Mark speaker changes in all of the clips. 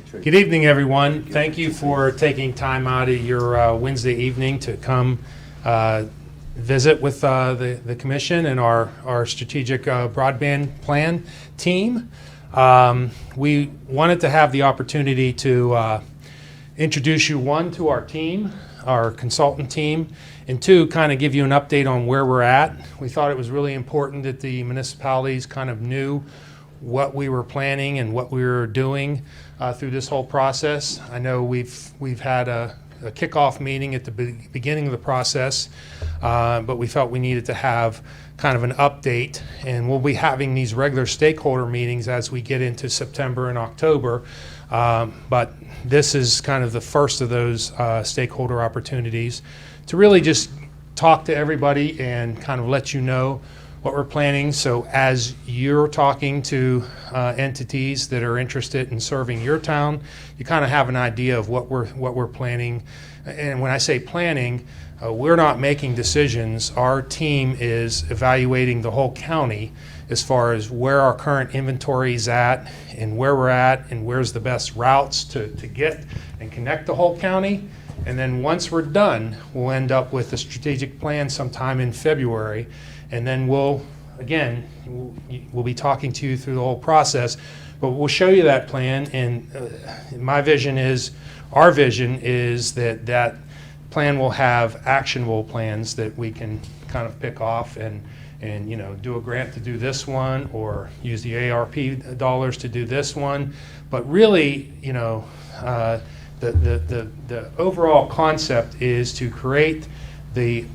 Speaker 1: Good evening, everyone. Thank you for taking time out of your Wednesday evening to come visit with the commission and our strategic broadband plan team. We wanted to have the opportunity to introduce you, one, to our team, our consultant team, and two, kind of give you an update on where we're at. We thought it was really important that the municipalities kind of knew what we were planning and what we were doing through this whole process. I know we've had a kickoff meeting at the beginning of the process, but we felt we needed to have kind of an update, and we'll be having these regular stakeholder meetings as we get into September and October. But this is kind of the first of those stakeholder opportunities to really just talk to everybody and kind of let you know what we're planning. So as you're talking to entities that are interested in serving your town, you kind of have an idea of what we're planning. And when I say planning, we're not making decisions. Our team is evaluating the whole county as far as where our current inventory is at and where we're at and where's the best routes to get and connect the whole county. And then once we're done, we'll end up with a strategic plan sometime in February. And then we'll be talking to you through the whole process, but we'll show you that plan. And our vision is that plan will have actionable plans that we can kind of pick off and do a grant to do this one, or use the ARP dollars to do this one. But really, the overall concept is to create the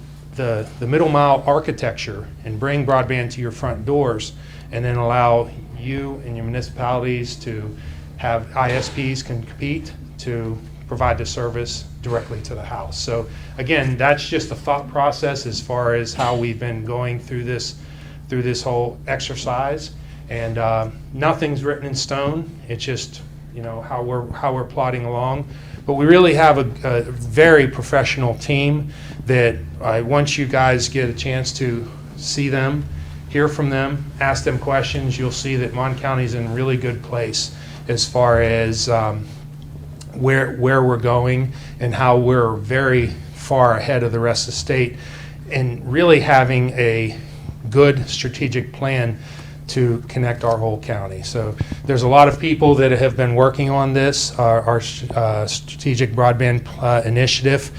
Speaker 1: middle mile architecture and bring broadband to your front doors, and then allow you and your municipalities to have ISPs compete to provide the service directly to the house. So again, that's just the thought process as far as how we've been going through this whole exercise. And nothing's written in stone. It's just how we're plodding along. But we really have a very professional team that once you guys get a chance to see them, hear from them, ask them questions, you'll see that Mon County's in a really good place as far as where we're going and how we're very far ahead of the rest of the state, and really having a good strategic plan to connect our whole county. So there's a lot of people that have been working on this, our strategic broadband initiative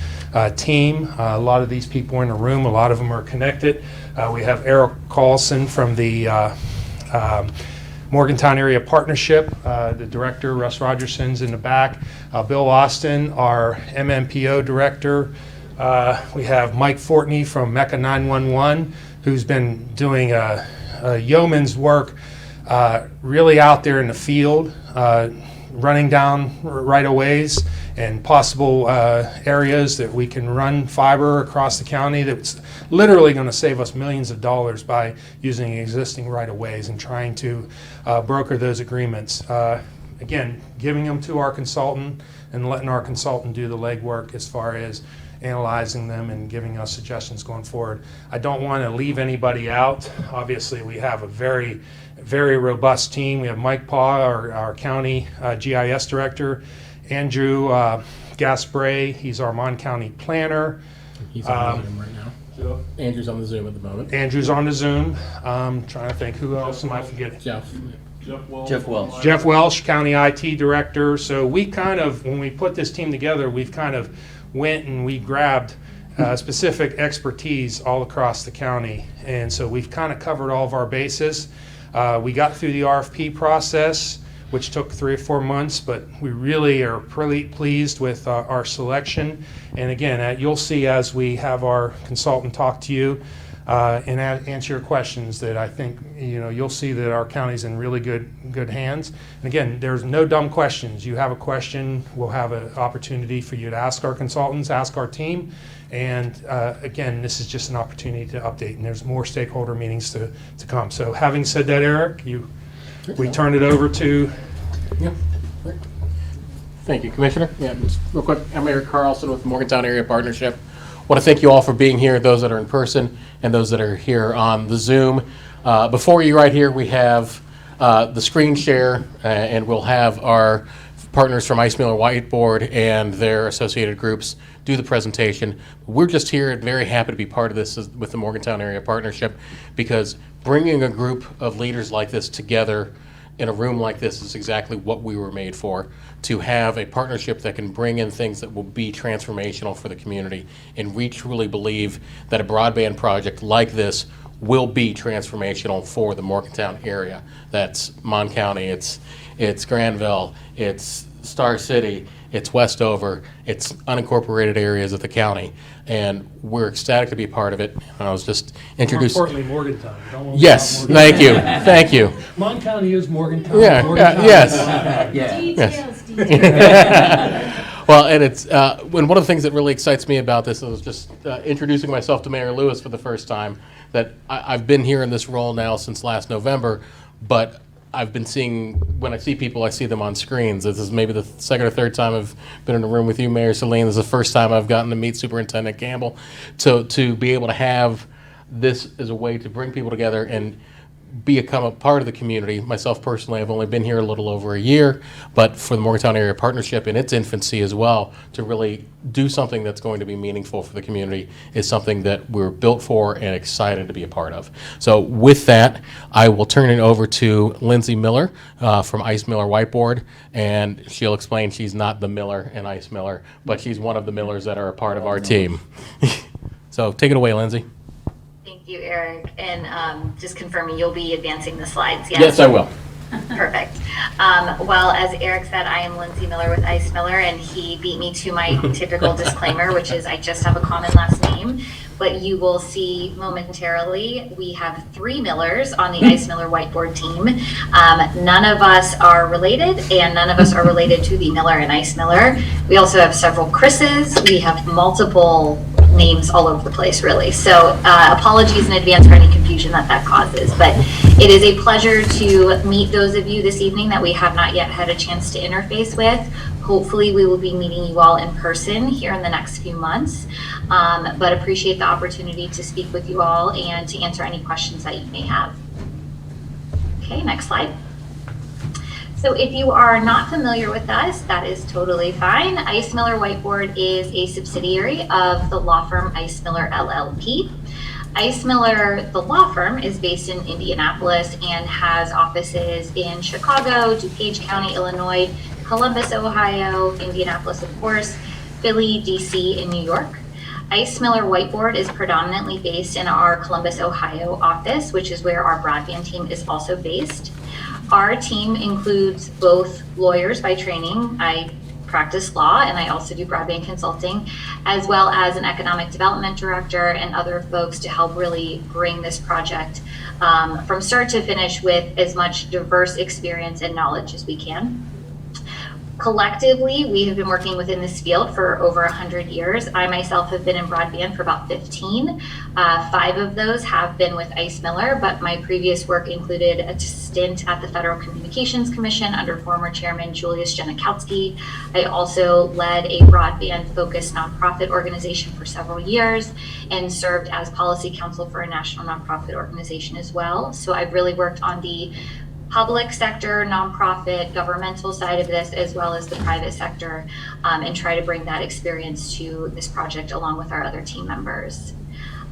Speaker 1: team. A lot of these people are in the room, a lot of them are connected. We have Eric Carlson from the Morgantown Area Partnership, the director, Russ Rogerson's in the back. Bill Austin, our MMPO director. We have Mike Fortney from Mecca 911, who's been doing yeoman's work really out there in the field, running down right-of-ways and possible areas that we can run fiber across the county that's literally going to save us millions of dollars by using existing right-of-ways and trying to broker those agreements. Again, giving them to our consultant and letting our consultant do the legwork as far as analyzing them and giving us suggestions going forward. I don't want to leave anybody out. Obviously, we have a very, very robust team. We have Mike Paw, our county GIS director, Andrew Gaspray, he's our Mon County planner.
Speaker 2: He's on the Zoom right now. So Andrew's on the Zoom at the moment.
Speaker 1: Andrew's on the Zoom. Trying to think, who else am I forgetting?
Speaker 2: Jeff Welsh.
Speaker 1: Jeff Welsh, county IT director. So we kind of, when we put this team together, we've kind of went and we grabbed specific expertise all across the county. And so we've kind of covered all of our bases. We got through the RFP process, which took 3 or 4 months, but we really are pretty pleased with our selection. And again, you'll see as we have our consultant talk to you and answer your questions that I think you'll see that our county's in really good hands. And again, there's no dumb questions. You have a question, we'll have an opportunity for you to ask our consultants, ask our team. And again, this is just an opportunity to update, and there's more stakeholder meetings to come. So having said that, Eric, we turn it over to.
Speaker 2: Yeah. Thank you, Commissioner. Yeah, just real quick, I'm Eric Carlson with Morgantown Area Partnership. I want to thank you all for being here, those that are in person and those that are here on the Zoom. Before you right here, we have the screen share, and we'll have our partners from IceMiller Whiteboard and their associated groups do the presentation. We're just here and very happy to be part of this with the Morgantown Area Partnership, because bringing a group of leaders like this together in a room like this is exactly what we were made for, to have a partnership that can bring in things that will be transformational for the community. And we truly believe that a broadband project like this will be transformational for the Morgantown area. That's Mon County, it's Granville, it's Star City, it's Westover, it's unincorporated areas of the county, and we're ecstatic to be a part of it. I was just introduced.
Speaker 1: More importantly, Morgantown. Don't want to
Speaker 2: Yes,
Speaker 1: leave out
Speaker 2: thank you, thank you.
Speaker 1: Mon County is Morgantown.
Speaker 2: Yeah,
Speaker 1: Morgantown
Speaker 2: yes.
Speaker 1: is Mon County.
Speaker 3: Details, details.
Speaker 2: Well, and it's when one of the things that really excites me about this is just introducing myself to Mayor Lewis for the first time. That I've been here in this role now since last November, but I've been seeing, when I see people, I see them on screens. This is maybe the second or third time I've been in a room with you, Mayor Celine. This is the first time I've gotten to meet Superintendent Campbell. To be able to have this as a way to bring people together and become a part of the community. Myself personally, I've only been here a little over a year, but for the Morgantown Area Partnership in its infancy as well, to really do something that's going to be meaningful for the community is something that we're built for and excited to be a part of. So with that, I will turn it over to Lindsay Miller from IceMiller Whiteboard, and she'll explain she's not the Miller in IceMiller, but she's one of the Millers that are a part of our team. So take it away, Lindsay.
Speaker 3: Thank you, Eric. And just confirming, you'll be advancing the slides, yes?
Speaker 2: Yes, I will.
Speaker 3: Perfect. Well, as Eric said, I am Lindsay Miller with IceMiller, and he beat me to my typical disclaimer, which is I just have a common last name. But you will see momentarily, we have 3 Millers on the IceMiller Whiteboard team. None of us are related, and none of us are related to the Miller and IceMiller. We also have several Chris's. We have multiple names all over the place, really. So apologies in advance for any confusion that causes. But it is a pleasure to meet those of you this evening that we have not yet had a chance to interface with. Hopefully we will be meeting you all in person here in the next few months. But appreciate the opportunity to speak with you all and to answer any questions that you may have. Okay, next slide. So if you are not familiar with us, that is totally fine. IceMiller Whiteboard is a subsidiary of the law firm IceMiller LLP. IceMiller, the law firm, is based in Indianapolis and has offices in Chicago, DuPage County, Illinois, Columbus, Ohio, Indianapolis, of course, Philly, DC, and New York. IceMiller Whiteboard is predominantly based in our Columbus, Ohio office, which is where our broadband team is also based. Our team includes both lawyers by training. I practice law and I also do broadband consulting, as well as an economic development director and other folks to help really bring this project from start to finish with as much diverse experience and knowledge as we can. Collectively, we have been working within this field for over 100 years. I myself have been in broadband for about 15. 5 of those have been with IceMiller, but my previous work included a stint at the Federal Communications Commission under former Chairman Julius Janikowski. I also led a broadband-focused nonprofit organization for several years and served as policy counsel for a national nonprofit organization as well. So I've really worked on the public sector, nonprofit, governmental side of this, as well as the private sector, and try to bring that experience to this project along with our other team members.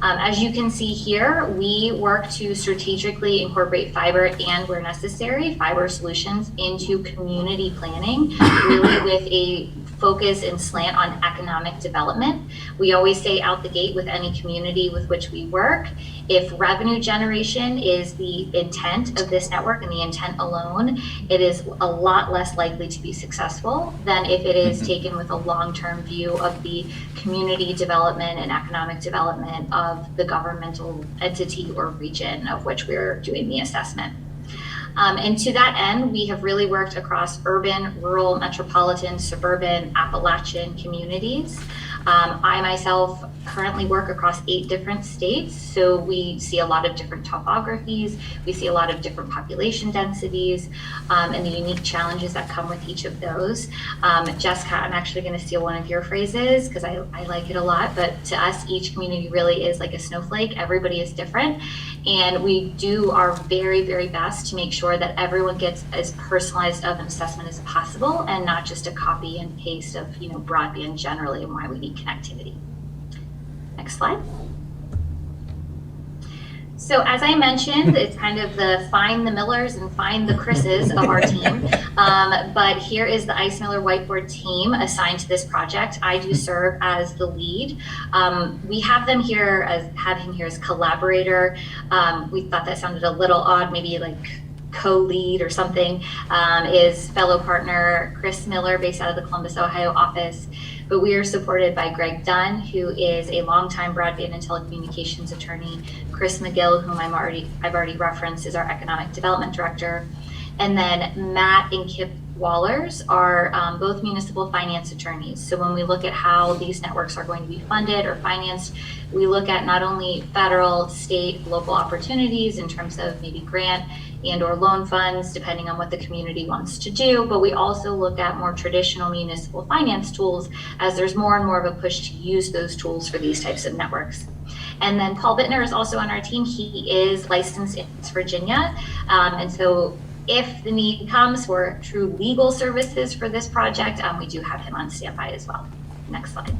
Speaker 3: As you can see here, we work to strategically incorporate fiber and, where necessary, fiber solutions into community planning, really with a focus and slant on economic development. We always say out the gate with any community with which we work, if revenue generation is the intent of this network and the intent alone, it is a lot less likely to be successful than if it is taken with a long-term view of the community development and economic development of the governmental entity or region of which we're doing the assessment. And to that end, we have really worked across urban, rural, metropolitan, suburban, Appalachian communities. I myself currently work across 8 different states, so we see a lot of different topographies, we see a lot of different population densities, and the unique challenges that come with each of those. Jessica, I'm actually going to steal one of your phrases because I like it a lot, but to us, each community really is like a snowflake. Everybody is different, and we do our very, very best to make sure that everyone gets as personalized of an assessment as possible and not just a copy and paste of broadband generally and why we need connectivity. Next slide. So as I mentioned, it's kind of the find the Millers and find the Chris's of our team. But here is the IceMiller whiteboard team assigned to this project. I do serve as the lead. We have him here as collaborator. We thought that sounded a little odd, maybe like co-lead or something. Is fellow partner Chris Miller, based out of the Columbus, Ohio office. But we are supported by Greg Dunn, who is a longtime broadband and telecommunications attorney. Chris McGill, whom I've already referenced, is our economic development director. And then Matt and Kip Wallers are both municipal finance attorneys. So when we look at how these networks are going to be funded or financed, we look at not only federal, state, local opportunities in terms of maybe grant and or loan funds, depending on what the community wants to do, but we also look at more traditional municipal finance tools as there's more and more of a push to use those tools for these types of networks. And then Paul Bittner is also on our team. He is licensed in Virginia, and so if the need comes for true legal services for this project, we do have him on standby as well. Next slide.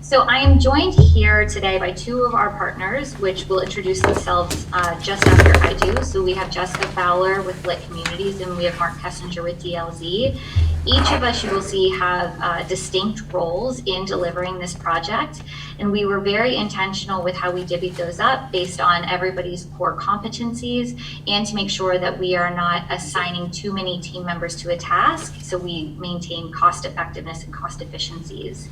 Speaker 3: So I am joined here today by 2 of our partners, which will introduce themselves just after I do. So we have Jessica Fowler with Lit Communities, and we have Mark Kessinger with DLZ. Each of us, you will see, have distinct roles in delivering this project. And we were very intentional with how we divvied those up based on everybody's core competencies and to make sure that we are not assigning too many team members to a task, so we maintain cost effectiveness and cost efficiencies.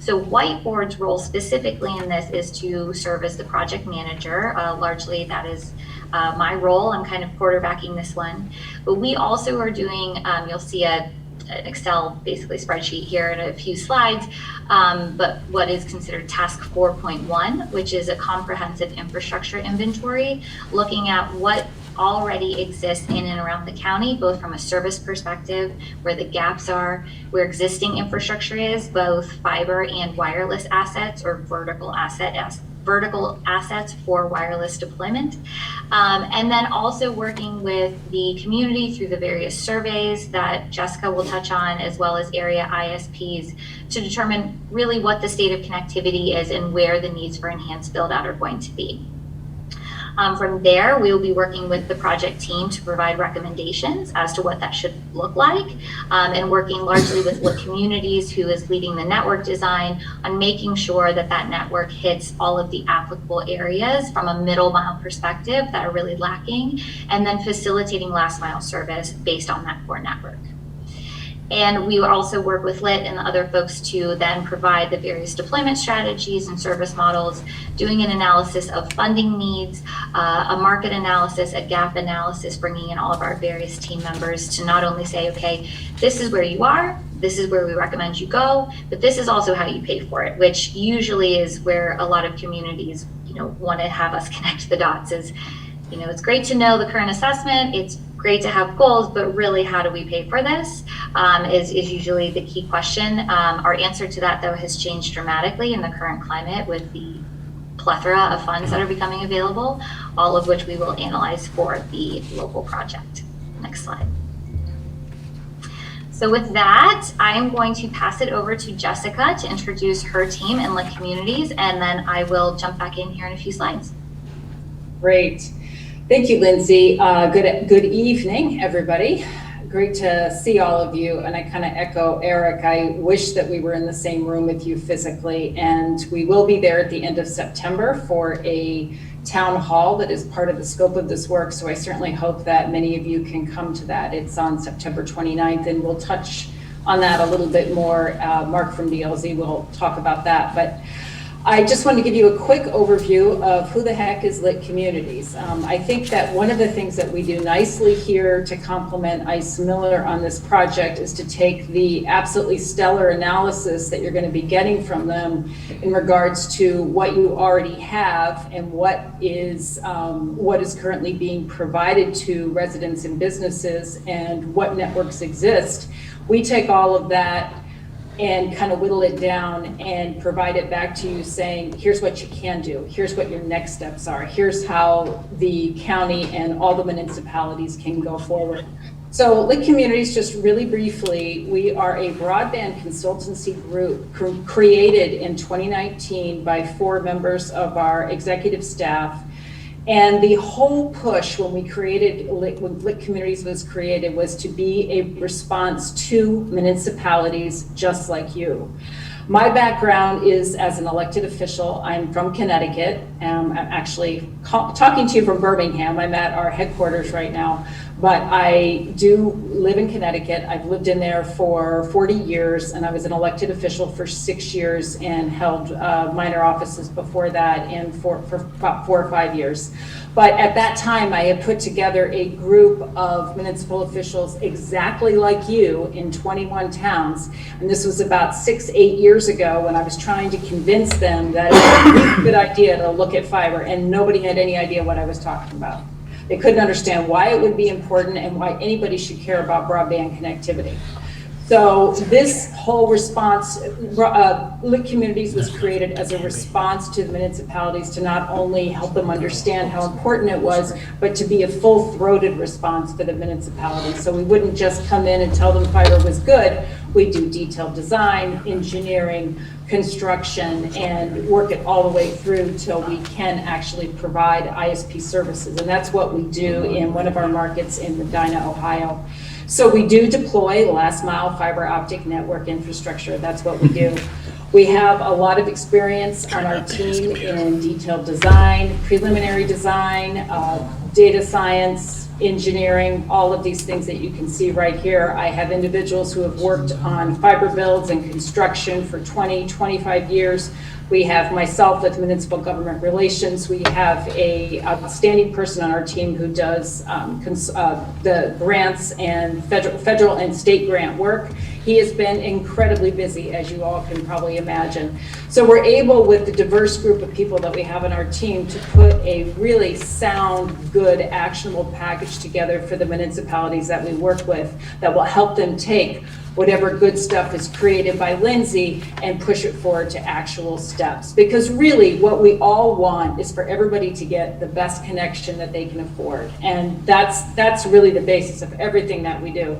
Speaker 3: So Whiteboard's role specifically in this is to serve as the project manager. Largely that is my role. I'm kind of quarterbacking this one. But we also are doing, you'll see an Excel basically spreadsheet here in a few slides, but what is considered task 4.1, which is a comprehensive infrastructure inventory, looking at what already exists in and around the county, both from a service perspective, where the gaps are, where existing infrastructure is, both fiber and wireless assets or vertical assets for wireless deployment. And then also working with the community through the various surveys that Jessica will touch on, as well as area ISPs, to determine really what the state of connectivity is and where the needs for enhanced build out are going to be. From there, we will be working with the project team to provide recommendations as to what that should look like, and working largely with Lit Communities, who is leading the network design, on making sure that that network hits all of the applicable areas from a middle mile perspective that are really lacking, and then facilitating last mile service based on that core network. And we would also work with Lit and the other folks to then provide the various deployment strategies and service models, doing an analysis of funding needs, a market analysis, a gap analysis, bringing in all of our various team members to not only say, okay, this is where you are, this is where we recommend you go, but this is also how you pay for it, which usually is where a lot of communities, want to have us connect the dots. Is, it's great to know the current assessment, it's great to have goals, but really how do we pay for this is usually the key question. Our answer to that, though, has changed dramatically in the current climate with the plethora of funds that are becoming available, all of which we will analyze for the local project. Next slide. So with that, I am going to pass it over to Jessica to introduce her team and Lit Communities, and then I will jump back in here in a few slides.
Speaker 4: Great. Thank you, Lindsay. Good evening, everybody. Great to see all of you. And I kind of echo Eric. I wish that we were in the same room with you physically. And we will be there at the end of September for a town hall that is part of the scope of this work. So I certainly hope that many of you can come to that. It's on September 29th, and we'll touch on that a little bit more. Mark from DLZ will talk about that. But I just want to give you a quick overview of who the heck is Lit Communities. I think that one of the things that we do nicely here to complement IceMiller on this project is to take the absolutely stellar analysis that you're going to be getting from them in regards to what you already have and what is currently being provided to residents and businesses and what networks exist. We take all of that and kind of whittle it down and provide it back to you saying, here's what you can do, here's what your next steps are, here's how the county and all the municipalities can go forward. So Lit Communities, just really briefly, we are a broadband consultancy group created in 2019 by 4 members of our executive staff. And the whole push when we created, when Lit Communities was created, was to be a response to municipalities just like you. My background is as an elected official. I'm from Connecticut. I'm actually talking to you from Birmingham. I'm at our headquarters right now, but I do live in Connecticut. I've lived in there for 40 years, and I was an elected official for 6 years and held minor offices before that and for about 4 or 5 years. But at that time, I had put together a group of municipal officials exactly like you in 21 towns. And this was about 6-8 years ago when I was trying to convince them that it was a really good idea to look at fiber, and nobody had any idea what I was talking about. They couldn't understand why it would be important and why anybody should care about broadband connectivity. So this whole response, Lit Communities was created as a response to the municipalities to not only help them understand how important it was, but to be a full-throated response for the municipalities. So we wouldn't just come in and tell them fiber was good. We do detailed design, engineering, construction, and work it all the way through till we can actually provide ISP services. And that's what we do in one of our markets in Medina, Ohio. So we do deploy last mile fiber optic network infrastructure. That's what we do. We have a lot of experience on our team in detailed design, preliminary design, data science, engineering, all of these things that you can see right here. I have individuals who have worked on fiber builds and construction for 20, 25 years. We have myself with municipal government relations. We have a outstanding person on our team who does the grants and federal and state grant work. He has been incredibly busy, as you all can probably imagine. So we're able, with the diverse group of people that we have on our team, to put a really sound, good, actionable package together for the municipalities that we work with that will help them take whatever good stuff is created by Lindsay and push it forward to actual steps. Because really what we all want is for everybody to get the best connection that they can afford. And that's really the basis of everything that we do.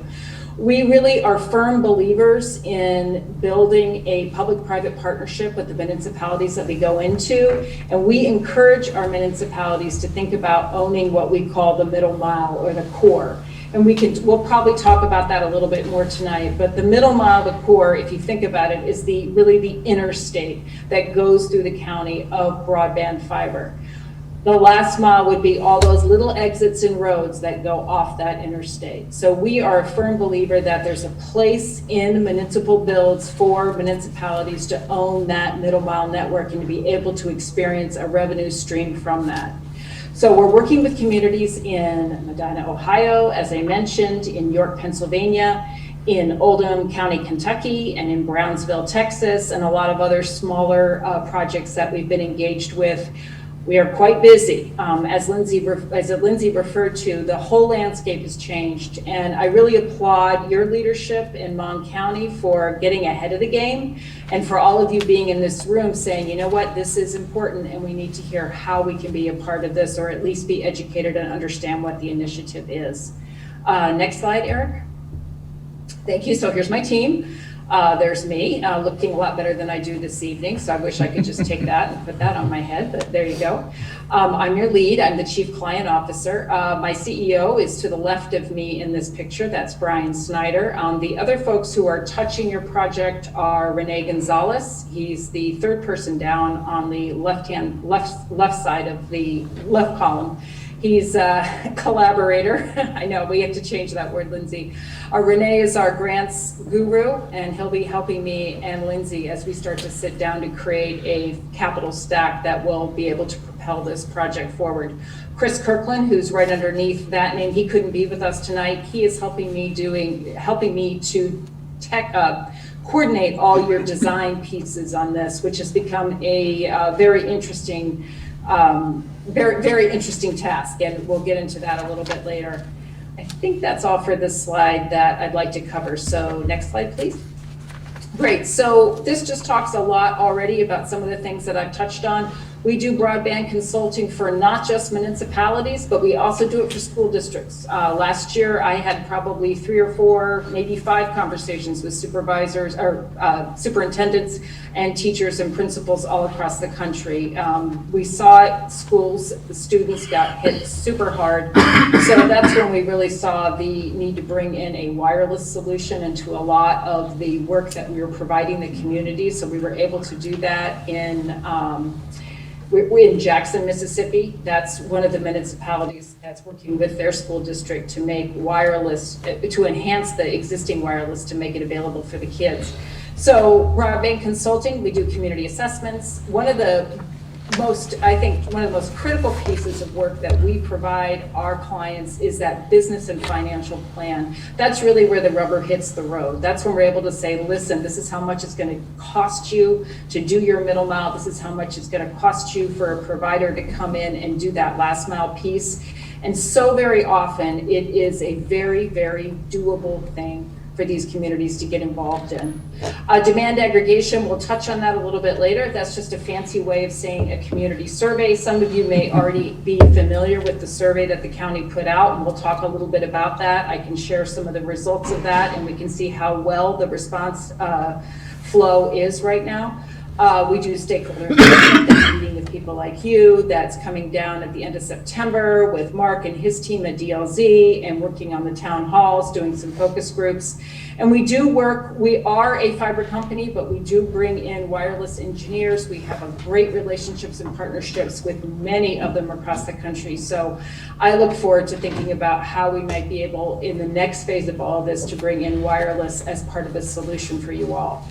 Speaker 4: We really are firm believers in building a public-private partnership with the municipalities that we go into, and we encourage our municipalities to think about owning what we call the middle mile or the core. And we'll probably talk about that a little bit more tonight, but the middle mile, the core, if you think about it, is really the interstate that goes through the county of broadband fiber. The last mile would be all those little exits and roads that go off that interstate. So we are a firm believer that there's a place in municipal builds for municipalities to own that middle mile network and to be able to experience a revenue stream from that. So we're working with communities in Medina, Ohio, as I mentioned, in York, Pennsylvania, in Oldham County, Kentucky, and in Brownsville, Texas, and a lot of other smaller projects that we've been engaged with. We are quite busy. As Lindsay referred to, the whole landscape has changed, and I really applaud your leadership in Mon County for getting ahead of the game, and for all of you being in this room saying, you know what, this is important, and we need to hear how we can be a part of this, or at least be educated and understand what the initiative is. Next slide, Eric. Thank you. So here's my team. There's me, looking a lot better than I do this evening, so I wish I could just take that and put that on my head, but there you go. I'm your lead. I'm the Chief Client Officer. My CEO is to the left of me in this picture. That's Brian Snyder. The other folks who are touching your project are Renee Gonzalez. He's the third person down on the left side of the left column. He's a collaborator. I know, we have to change that word, Lindsay. Renee is our grants guru, and he'll be helping me and Lindsay as we start to sit down to create a capital stack that will be able to propel this project forward. Chris Kirkland, who's right underneath that name, he couldn't be with us tonight. He is helping me to coordinate all your design pieces on this, which has become a very interesting task, and we'll get into that a little bit later. I think that's all for this slide that I'd like to cover. So next slide, please. Great, so this just talks a lot already about some of the things that I've touched on. We do broadband consulting for not just municipalities, but we also do it for school districts. Last year, I had probably 3 or 4, maybe 5 conversations with supervisors or superintendents and teachers and principals all across the country. We saw schools, the students got hit super hard. So that's when we really saw the need to bring in a wireless solution into a lot of the work that we were providing the community. So we were able to do that we're in Jackson, Mississippi. That's one of the municipalities that's working with their school district to make wireless, to enhance the existing wireless to make it available for the kids. So broadband consulting, we do community assessments. One of the most critical pieces of work that we provide our clients is that business and financial plan. That's really where the rubber hits the road. That's when we're able to say, listen, this is how much it's going to cost you to do your middle mile. This is how much it's going to cost you for a provider to come in and do that last mile piece. And so very often it is a very, very doable thing for these communities to get involved in. Demand aggregation, we'll touch on that a little bit later. That's just a fancy way of saying a community survey. Some of you may already be familiar with the survey that the county put out, and we'll talk a little bit about that. I can share some of the results of that, and we can see how well the response flow is right now. We do stakeholder engagement, that's meeting with people like you. That's coming down at the end of September with Mark and his team at DLZ and working on the town halls, doing some focus groups. And we are a fiber company, but we do bring in wireless engineers. We have great relationships and partnerships with many of them across the country. So I look forward to thinking about how we might be able in the next phase of all of this to bring in wireless as part of a solution for you all.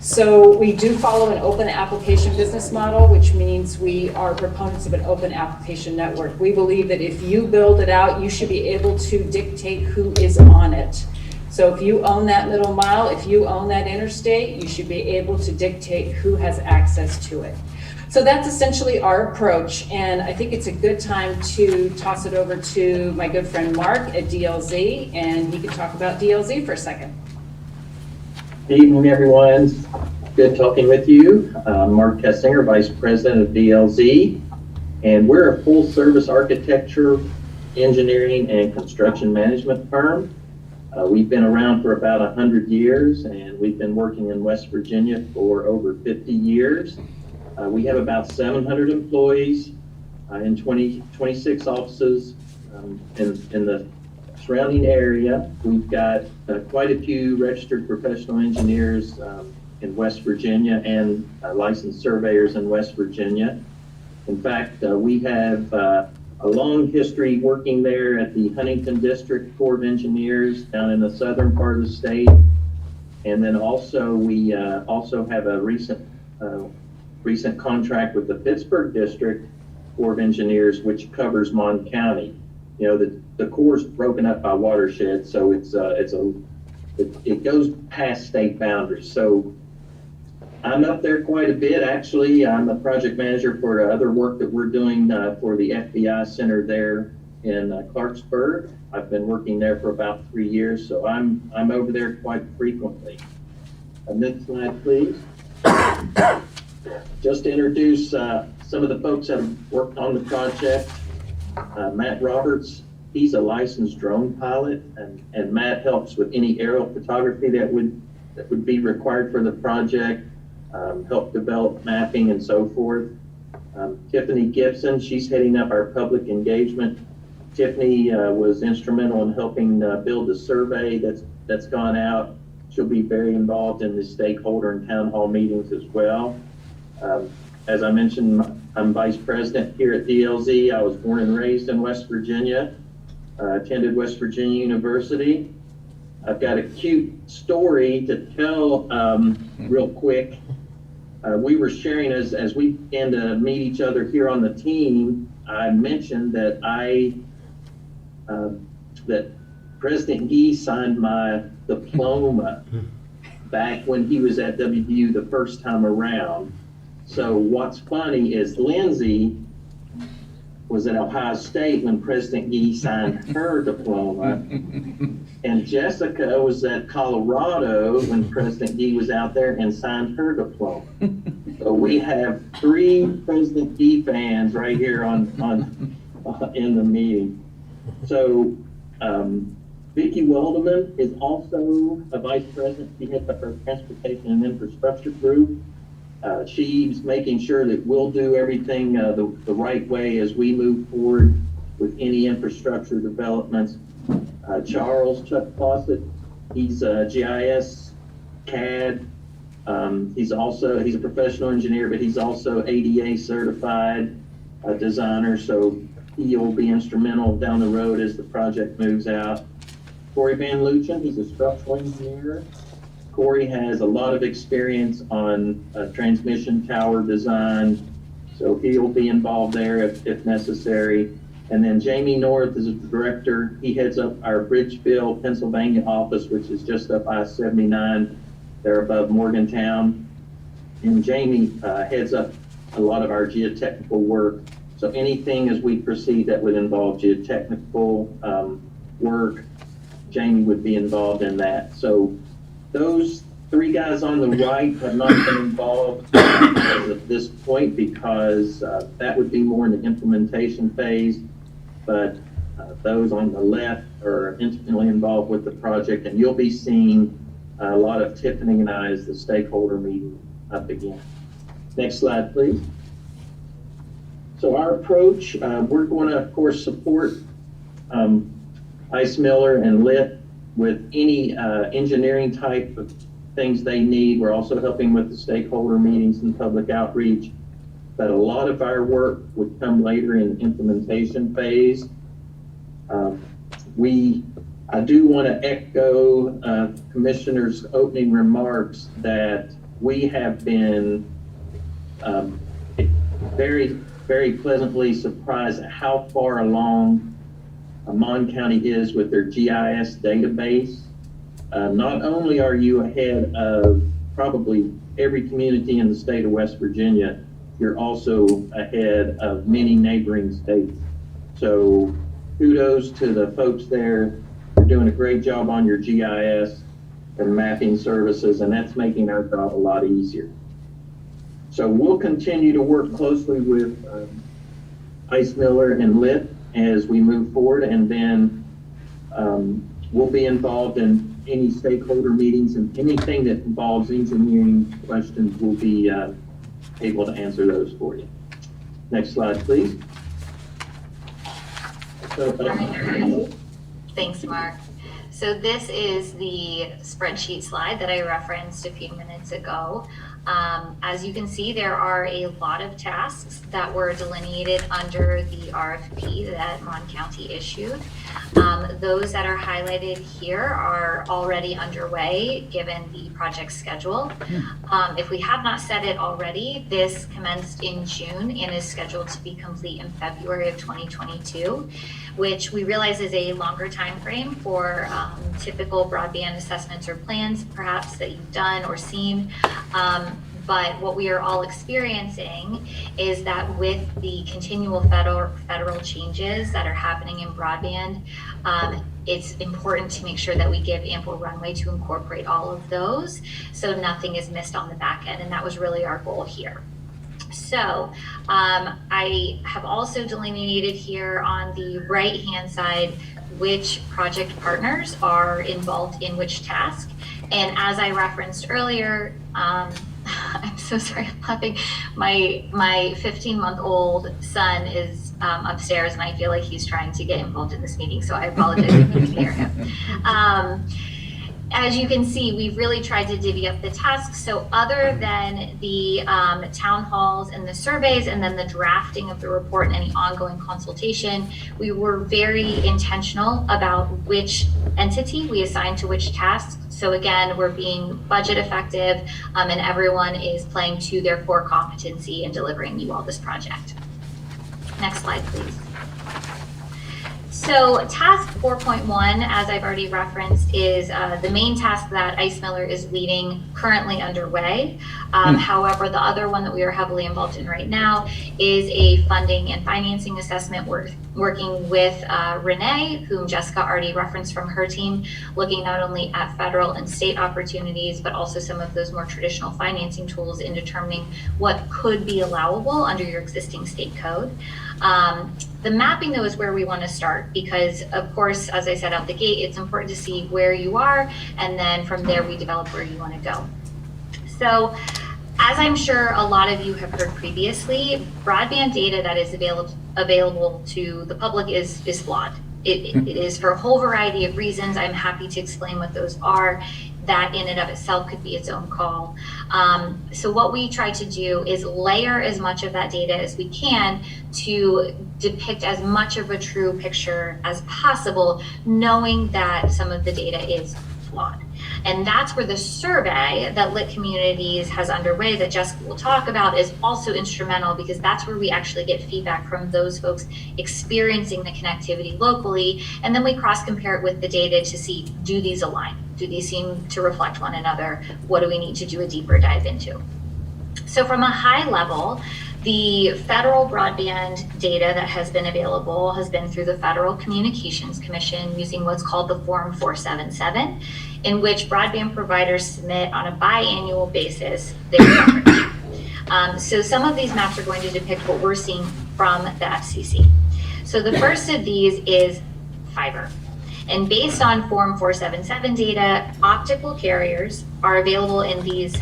Speaker 4: So we do follow an open application business model, which means we are proponents of an open application network. We believe that if you build it out, you should be able to dictate who is on it. So if you own that middle mile, if you own that interstate, you should be able to dictate who has access to it. So that's essentially our approach, and I think it's a good time to toss it over to my good friend Mark at DLZ, and he can talk about DLZ for a second.
Speaker 5: Good evening, everyone. Good talking with you. Mark Kessinger, Vice President of DLZ, and we're a full-service architecture, engineering, and construction management firm. We've been around for about 100 years, and we've been working in West Virginia for over 50 years. We have about 700 employees in 26 offices in the surrounding area. We've got quite a few registered professional engineers in West Virginia and licensed surveyors in West Virginia. In fact, we have a long history working there at the Huntington District Corps of Engineers down in the southern part of the state. And then also we also have a recent contract with the Pittsburgh District Corps of Engineers, which covers Mon County. You know, the Corps is broken up by watershed, so it goes past state boundaries. So I'm up there quite a bit, actually. I'm a project manager for other work that we're doing for the FBI Center there in Clarksburg. I've been working there for about 3 years, so I'm over there quite frequently. Next slide, please. Just to introduce some of the folks that have worked on the project. Matt Roberts, he's a licensed drone pilot, and Matt helps with any aerial photography that would be required for the project, help develop mapping and so forth. Tiffany Gibson, she's heading up our public engagement. Tiffany was instrumental in helping build the survey that's gone out. She'll be very involved in the stakeholder and town hall meetings as well. as I mentioned, I'm vice president here at DLZ. I was born and raised in West Virginia, attended West Virginia University. I've got a cute story to tell real quick. We were sharing as we began to meet each other here on the team. I mentioned that that President Gee signed my diploma back when he was at WVU the first time around. So what's funny is Lindsay was at Ohio State when President Gee signed her diploma, and Jessica was at Colorado when President Gee was out there and signed her diploma. So we have 3 President Gee fans right here in the meeting. So Vicki Weldeman is also a vice president. She heads up our transportation and infrastructure group. She's making sure that we'll do everything the right way as we move forward with any infrastructure developments. Chuck Fawcett, he's GIS, CAD. He's a professional engineer, but he's also ADA certified designer. So he'll be instrumental down the road as the project moves out. Corey Van Luchen, he's a structural engineer. Corey has a lot of experience on transmission tower design, so he'll be involved there if necessary. And then Jamie North is a director. He heads up our Bridgeville, Pennsylvania office, which is just up I-79 there above Morgantown. And Jamie heads up a lot of our geotechnical work. So anything as we proceed that would involve geotechnical work, Jamie would be involved in that. So those 3 guys on the right have not been involved at this point because that would be more in the implementation phase. But those on the left are intimately involved with the project, and you'll be seeing a lot of Tiffany and I as the stakeholder meeting begins. Next slide, please. So our approach, we're going to, of course, support IceMiller and LIT with any engineering type of things they need. We're also helping with the stakeholder meetings and public outreach. But a lot of our work would come later in the implementation phase. I do want to echo Commissioner's opening remarks that we have been very, very pleasantly surprised at how far along Mon County is with their GIS database. Not only are you ahead of probably every community in the state of West Virginia, you're also ahead of many neighboring states. So kudos to the folks there. You're doing a great job on your GIS and mapping services, and that's making our job a lot easier. So we'll continue to work closely with IceMiller and LIT as we move forward, and then we'll be involved in any stakeholder meetings, and anything that involves engineering questions, we'll be able to answer those for you. Next slide, please.
Speaker 3: Thanks, Mark. So this is the spreadsheet slide that I referenced a few minutes ago. As you can see, there are a lot of tasks that were delineated under the RFP that Mon County issued. Those that are highlighted here are already underway given the project schedule. If we have not said it already, this commenced in June and is scheduled to be complete in February of 2022, which we realize is a longer time frame for typical broadband assessments or plans perhaps that you've done or seen. But what we are all experiencing is that with the continual federal changes that are happening in broadband, it's important to make sure that we give ample runway to incorporate all of those so nothing is missed on the back end, and that was really our goal here. So I have also delineated here on the right hand side which project partners are involved in which task. And as I referenced earlier, I'm so sorry, I'm laughing. My 15-month-old son is upstairs, and I feel like he's trying to get involved in this meeting, so I apologize if you can hear him. as you can see, we've really tried to divvy up the tasks. So other than the town halls and the surveys, and then the drafting of the report and any ongoing consultation, we were very intentional about which entity we assigned to which tasks. So again, we're being budget effective, and everyone is playing to their core competency in delivering you all this project. Next slide, please. So task 4.1, as I've already referenced, is the main task that IceMiller is leading, currently underway. However, the other one that we are heavily involved in right now is a funding and financing assessment working with Renee, whom Jessica already referenced from her team, looking not only at federal and state opportunities, but also some of those more traditional financing tools in determining what could be allowable under your existing state code. The mapping, though, is where we want to start because, of course, as I said out the gate, it's important to see where you are, and then from there we develop where you want to go. So, as I'm sure a lot of you have heard previously, broadband data that is available to the public is flawed. It is for a whole variety of reasons. I'm happy to explain what those are. That in and of itself could be its own call. So what we try to do is layer as much of that data as we can to depict as much of a true picture as possible, knowing that some of the data is flawed. And that's where the survey that Lit Communities has underway that Jessica will talk about is also instrumental, because that's where we actually get feedback from those folks experiencing the connectivity locally. And then we cross compare it with the data to see, do these align? Do these seem to reflect one another? What do we need to do a deeper dive into? So from a high level, the federal broadband data that has been available has been through the Federal Communications Commission using what's called the Form 477, in which broadband providers submit on a biannual basis their coverage. So some of these maps are going to depict what we're seeing from the FCC. So the first of these is fiber. And based on Form 477 data, optical carriers are available in these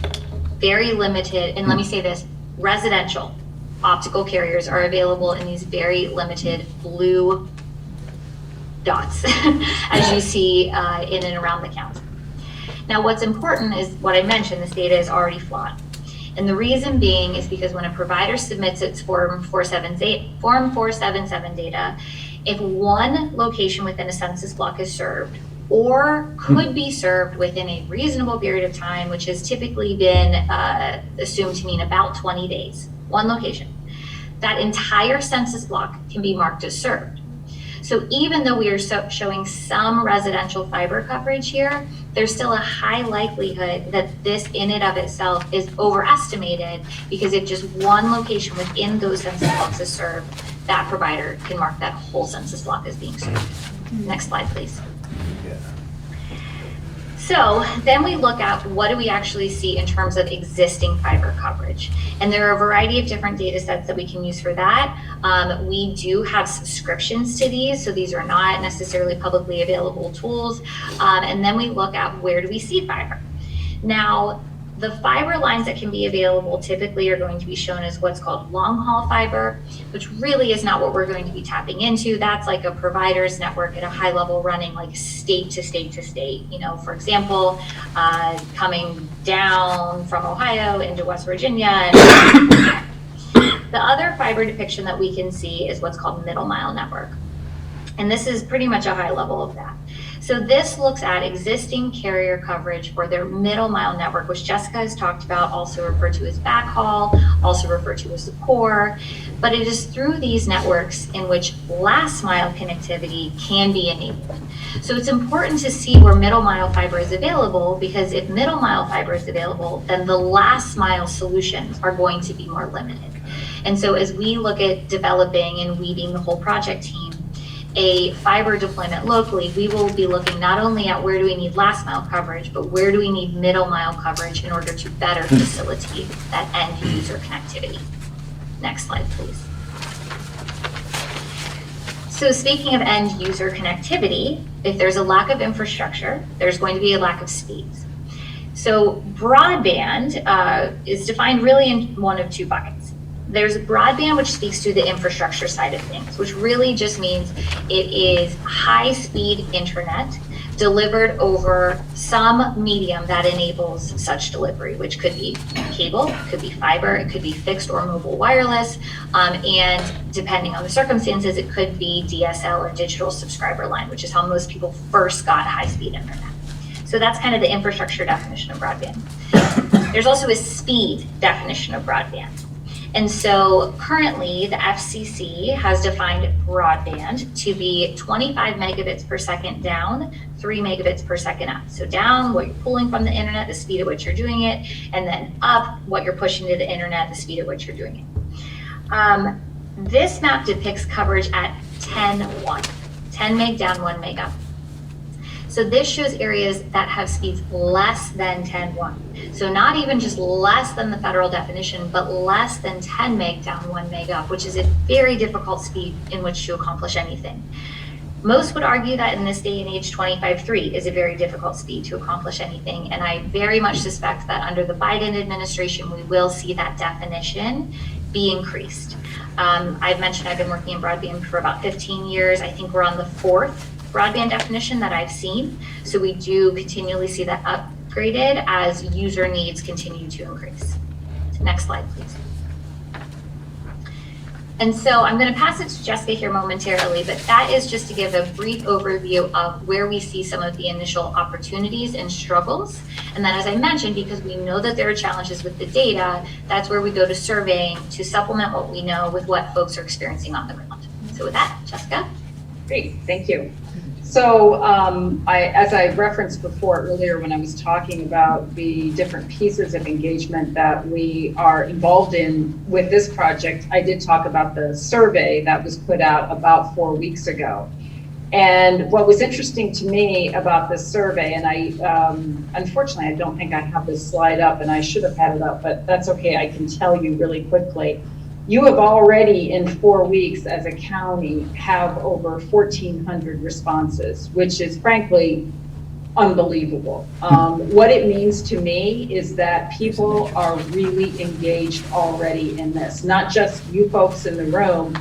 Speaker 3: very limited, and let me say this, residential optical carriers are available in these very limited blue dots, as you see in and around the county. Now, what's important is what I mentioned, this data is already flawed. And the reason being is because when a provider submits its Form 477 data, if one location within a census block is served or could be served within a reasonable period of time, which has typically been assumed to mean about 20 days, one location, that entire census block can be marked as served. So even though we are showing some residential fiber coverage here, there's still a high likelihood that this in and of itself is overestimated, because if just one location within those census blocks is served, that provider can mark that whole census block as being served. Next slide, please. So then we look at what do we actually see in terms of existing fiber coverage. And there are a variety of different data sets that we can use for that. We do have subscriptions to these, so these are not necessarily publicly available tools. And then we look at where do we see fiber. Now, the fiber lines that can be available typically are going to be shown as what's called long haul fiber, which really is not what we're going to be tapping into. That's like a provider's network at a high level running like state to state to state. You know, for example, coming down from Ohio into West Virginia. And the other fiber depiction that we can see is what's called middle mile network. And this is pretty much a high level of that. So this looks at existing carrier coverage for their middle mile network, which Jessica has talked about, also referred to as backhaul, also referred to as the core. But it is through these networks in which last mile connectivity can be enabled. So it's important to see where middle mile fiber is available, because if middle mile fiber is available, then the last mile solutions are going to be more limited. And so as we look at developing and weaving the whole project team, a fiber deployment locally, we will be looking not only at where do we need last mile coverage, but where do we need middle mile coverage in order to better facilitate that end user connectivity. Next slide, please. So speaking of end user connectivity, if there's a lack of infrastructure, there's going to be a lack of speeds. So broadband is defined really in one of two buckets. There's broadband, which speaks to the infrastructure side of things, which really just means it is high-speed internet delivered over some medium that enables such delivery, which could be cable, could be fiber, it could be fixed or mobile wireless, and depending on the circumstances, it could be DSL or digital subscriber line, which is how most people first got high-speed internet. So that's kind of the infrastructure definition of broadband. There's also a speed definition of broadband. And so currently the FCC has defined broadband to be 25 megabits per second down, 3 megabits per second up. So down, what you're pulling from the internet, the speed at which you're doing it, and then up, what you're pushing to the internet, the speed at which you're doing it. This map depicts coverage at 10 meg down, 1 meg up. So this shows areas that have speeds less than 10.1. So not even just less than the federal definition, but less than 10 meg down, 1 meg up, which is a very difficult speed in which to accomplish anything. Most would argue that in this day and age, 25.3 is a very difficult speed to accomplish anything. And I very much suspect that under the Biden administration, we will see that definition be increased. I've mentioned I've been working in broadband for about 15 years. I think we're on the 4th broadband definition that I've seen. So we do continually see that upgraded as user needs continue to increase. Next slide, please. And so I'm going to pass it to Jessica here momentarily, but that is just to give a brief overview of where we see some of the initial opportunities and struggles. And then, as I mentioned, because we know that there are challenges with the data, that's where we go to surveying to supplement what we know with what folks are experiencing on the ground. So with that, Jessica.
Speaker 4: Great, thank you. So as I referenced before earlier when I was talking about the different pieces of engagement that we are involved in with this project, I did talk about the survey that was put out about 4 weeks ago. And what was interesting to me about this survey, and I unfortunately I don't think I have this slide up, and I should have had it up, but that's okay, I can tell you really quickly. You have already, in 4 weeks as a county, have over 1,400 responses, which is frankly unbelievable. What it means to me is that people are really engaged already in this, not just you folks in the room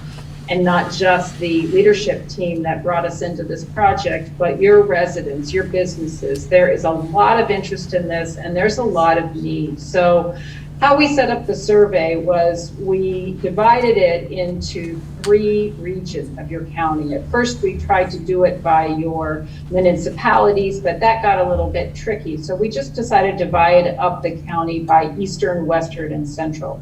Speaker 4: and not just the leadership team that brought us into this project, but your residents, your businesses. There is a lot of interest in this and there's a lot of need. So how we set up the survey was we divided it into 3 regions of your county. At first, we tried to do it by your municipalities, but that got a little bit tricky. So we just decided to divide up the county by eastern, western, and central.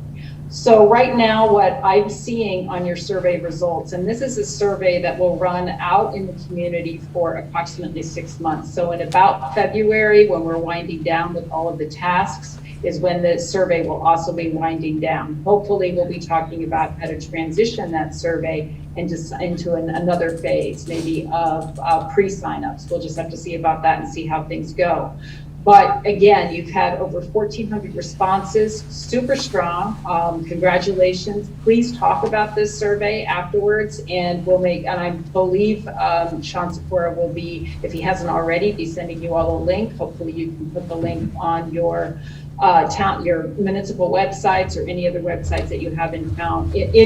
Speaker 4: So right now, what I'm seeing on your survey results, and this is a survey that will run out in the community for approximately 6 months. So in about February, when we're winding down with all of the tasks, is when the survey will also be winding down. Hopefully we'll be talking about how to transition that survey into another phase, maybe of pre-signups. We'll just have to see about that and see how things go. But again, you've had over 1,400 responses, super strong. Congratulations. Please talk about this survey afterwards, and we'll make, and I believe Sean Sikora will be, if he hasn't already, be sending you all a link. Hopefully you can put the link on your your municipal websites or any other websites that you have in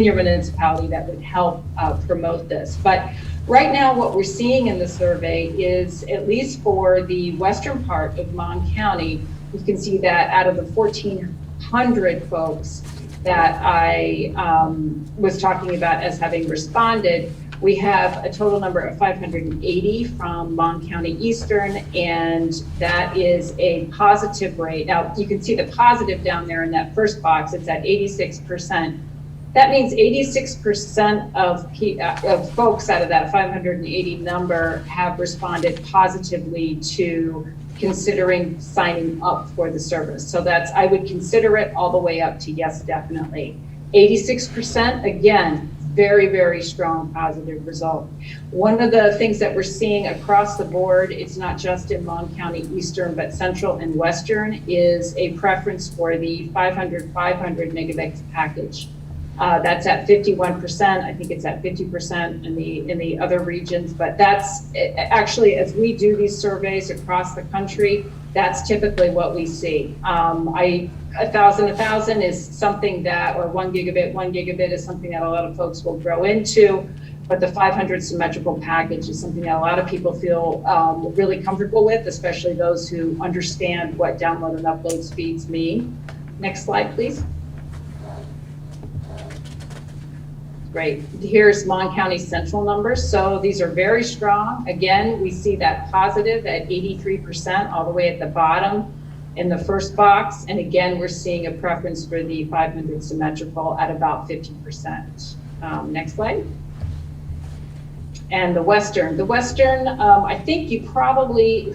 Speaker 4: your municipality that would help promote this. But right now, what we're seeing in the survey is, at least for the western part of Mon County, you can see that out of the 1,400 folks that I was talking about as having responded, we have a total number of 580 from Mon County Eastern, and that is a positive rate. Now, you can see the positive down there in that first box, it's at 86%. That means 86% of folks out of that 580 number have responded positively to considering signing up for the service. So that's, I would consider it all the way up to yes, definitely. 86%, again, very, very strong positive result. One of the things that we're seeing across the board, it's not just in Mon County Eastern, but Central and Western, is a preference for the 500 megabits package. That's at 51%. I think it's at 50% in the other regions, but that's actually, as we do these surveys across the country, that's typically what we see. 1,000 is something that, or 1 gigabit is something that a lot of folks will grow into. But the 500 symmetrical package is something that a lot of people feel really comfortable with, especially those who understand what download and upload speeds mean. Next slide, please. Great. Here's Mon County Central numbers. So these are very strong. Again, we see that positive at 83% all the way at the bottom in the first box. And again, we're seeing a preference for the 500 symmetrical at about 50%. Next slide. And the Western, I think you probably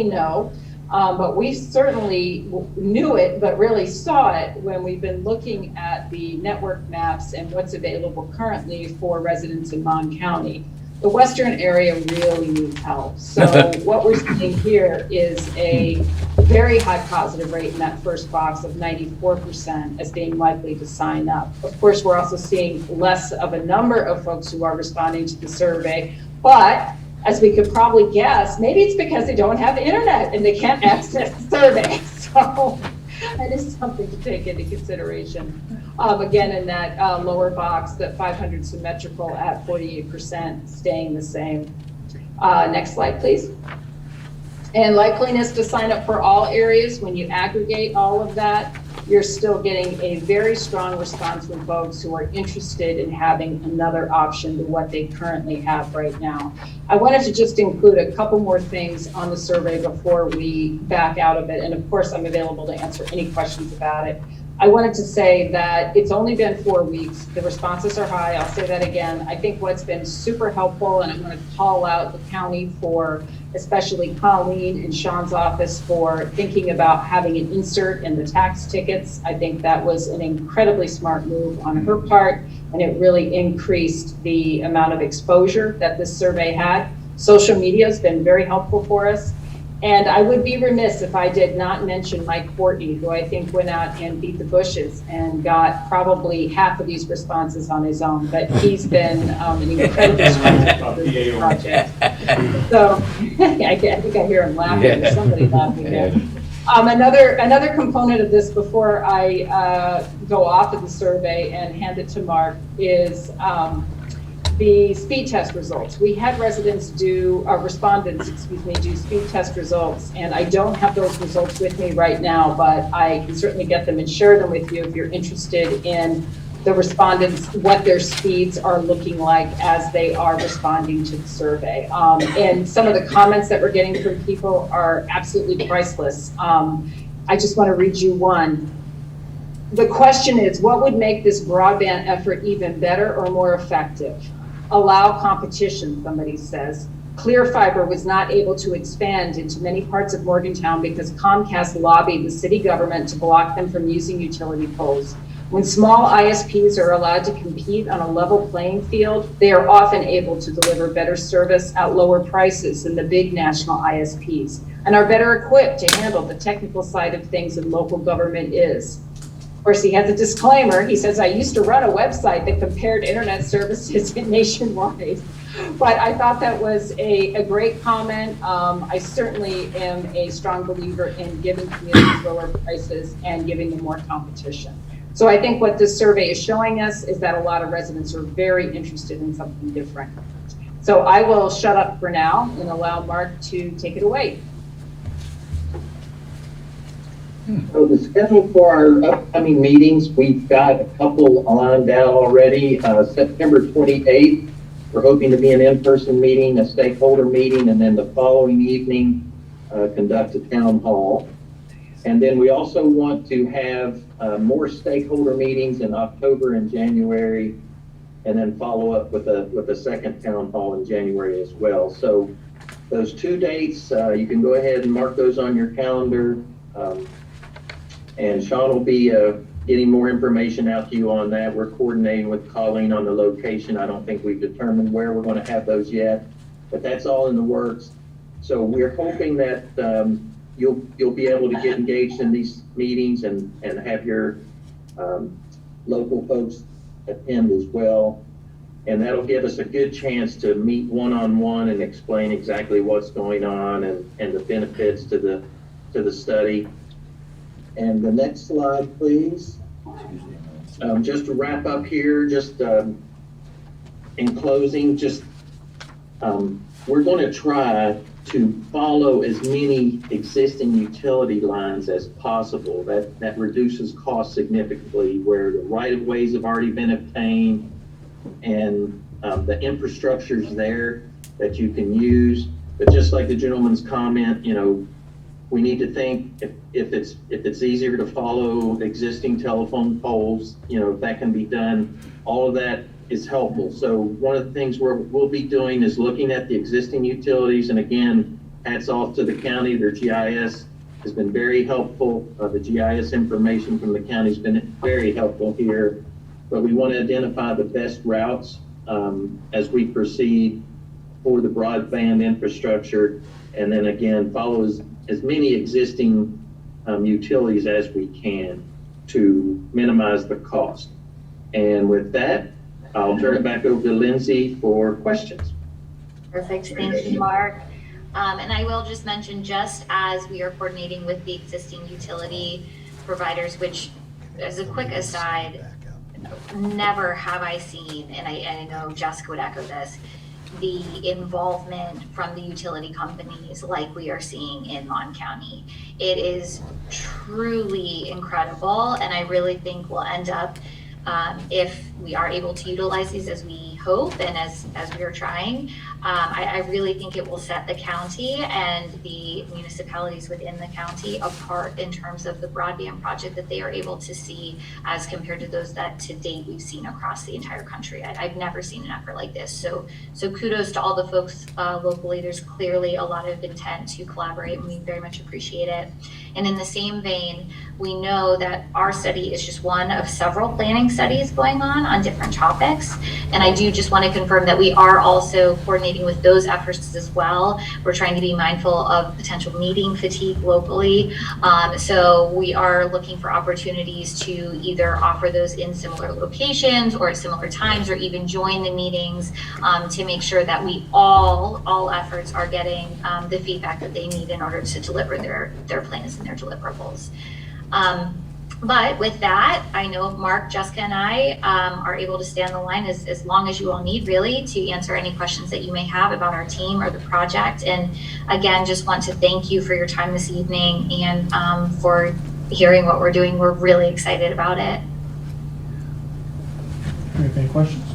Speaker 4: know, but we certainly knew it, but really saw it when we've been looking at the network maps and what's available currently for residents in Mon County. The Western area really needs help. So what we're seeing here is a very high positive rate in that first box of 94% as being likely to sign up. Of course, we're also seeing less of a number of folks who are responding to the survey, but as we could probably guess, maybe it's because they don't have the internet and they can't access the survey. So that is something to take into consideration. Again, in that lower box, the 500 symmetrical at 48% staying the same. Next slide, please. And likeliness to sign up for all areas, when you aggregate all of that, you're still getting a very strong response from folks who are interested in having another option to what they currently have right now. I wanted to just include a couple more things on the survey before we back out of it. And of course, I'm available to answer any questions about it. I wanted to say that it's only been 4 weeks. The responses are high. I'll say that again. I think what's been super helpful, and I'm going to call out the county for, especially Colleen and Sean's office, for thinking about having an insert in the tax tickets. I think that was an incredibly smart move on her part, and it really increased the amount of exposure that this survey had. Social media has been very helpful for us. And I would be remiss if I did not mention Mike Courtney, who I think went out and beat the bushes and got probably half of these responses on his own. But he's been an incredible strength of this project. So I think I hear him laughing. Yeah. Somebody laughing there. Another component of this before I go off of the survey and hand it to Mark is the speed test results. We had respondents do speed test results, and I don't have those results with me right now, but I can certainly get them and share them with you if you're interested in the respondents, what their speeds are looking like as they are responding to the survey. And some of the comments that we're getting from people are absolutely priceless. I just want to read you one. The question is, what would make this broadband effort even better or more effective? Allow competition, somebody says. Clear Fiber was not able to expand into many parts of Morgantown because Comcast lobbied the city government to block them from using utility poles. When small ISPs are allowed to compete on a level playing field, they are often able to deliver better service at lower prices than the big national ISPs and are better equipped to handle the technical side of things than local government is. Of course, he has a disclaimer. He says, I used to run a website that compared internet services nationwide. But I thought that was a great comment. I certainly am a strong believer in giving communities lower prices and giving them more competition. So I think what this survey is showing us is that a lot of residents are very interested in something different. So I will shut up for now and allow Mark to take it away.
Speaker 5: So the schedule for our upcoming meetings, we've got a couple lined out already. September 28th, we're hoping to be an in-person meeting, a stakeholder meeting, and then the following evening, conduct a town hall. And then we also want to have more stakeholder meetings in October and January, and then follow up with a second town hall in January as well. So those 2 dates, you can go ahead and mark those on your calendar. And Sean will be getting more information out to you on that. We're coordinating with Colleen on the location. I don't think we've determined where we're going to have those yet, but that's all in the works. So we're hoping that you'll be able to get engaged in these meetings and have your local folks attend as well. And that'll give us a good chance to meet one-on-one and explain exactly what's going on and the benefits to the study. And the next slide, please. Just to wrap up here, just in closing, just we're going to try to follow as many existing utility lines as possible. That reduces costs significantly, where the right-of-ways have already been obtained and the infrastructure's there that you can use. But just like the gentleman's comment, you know, we need to think if it's easier to follow existing telephone poles, you know, if that can be done, all of that is helpful. So one of the things we'll be doing is looking at the existing utilities, and again, hats off to the county. Their GIS has been very helpful. The GIS information from the county has been very helpful here, but we want to identify the best routes as we proceed for the broadband infrastructure, and then again, follow as many existing utilities as we can to minimize the cost. And with that, I'll turn it back over to Lindsay for questions.
Speaker 3: Perfect, thank you, Mark. And I will just mention, just as we are coordinating with the existing utility providers, which, as a quick aside, never have I seen, and I know Jessica would echo this, the involvement from the utility companies like we are seeing in Mon County. It is truly incredible, and I really think we'll end up, if we are able to utilize these as we hope and as we are trying, I really think it will set the county and the municipalities within the county apart in terms of the broadband project that they are able to see as compared to those that to date we've seen across the entire country. I've never seen an effort like this. So kudos to all the folks locally. There's clearly a lot of intent to collaborate, and we very much appreciate it. And in the same vein, we know that our study is just one of several planning studies going on different topics. And I do just want to confirm that we are also coordinating with those efforts as well. We're trying to be mindful of potential meeting fatigue locally. So we are looking for opportunities to either offer those in similar locations or at similar times, or even join the meetings to make sure that we all efforts are getting the feedback that they need in order to deliver their plans and their deliverables. But with that, I know Mark, Jessica, and I are able to stay on the line as long as you all need, really, to answer any questions that you may have about our team or the project. And again, just want to thank you for your time this evening and for hearing what we're doing. We're really excited about it.
Speaker 2: Any questions?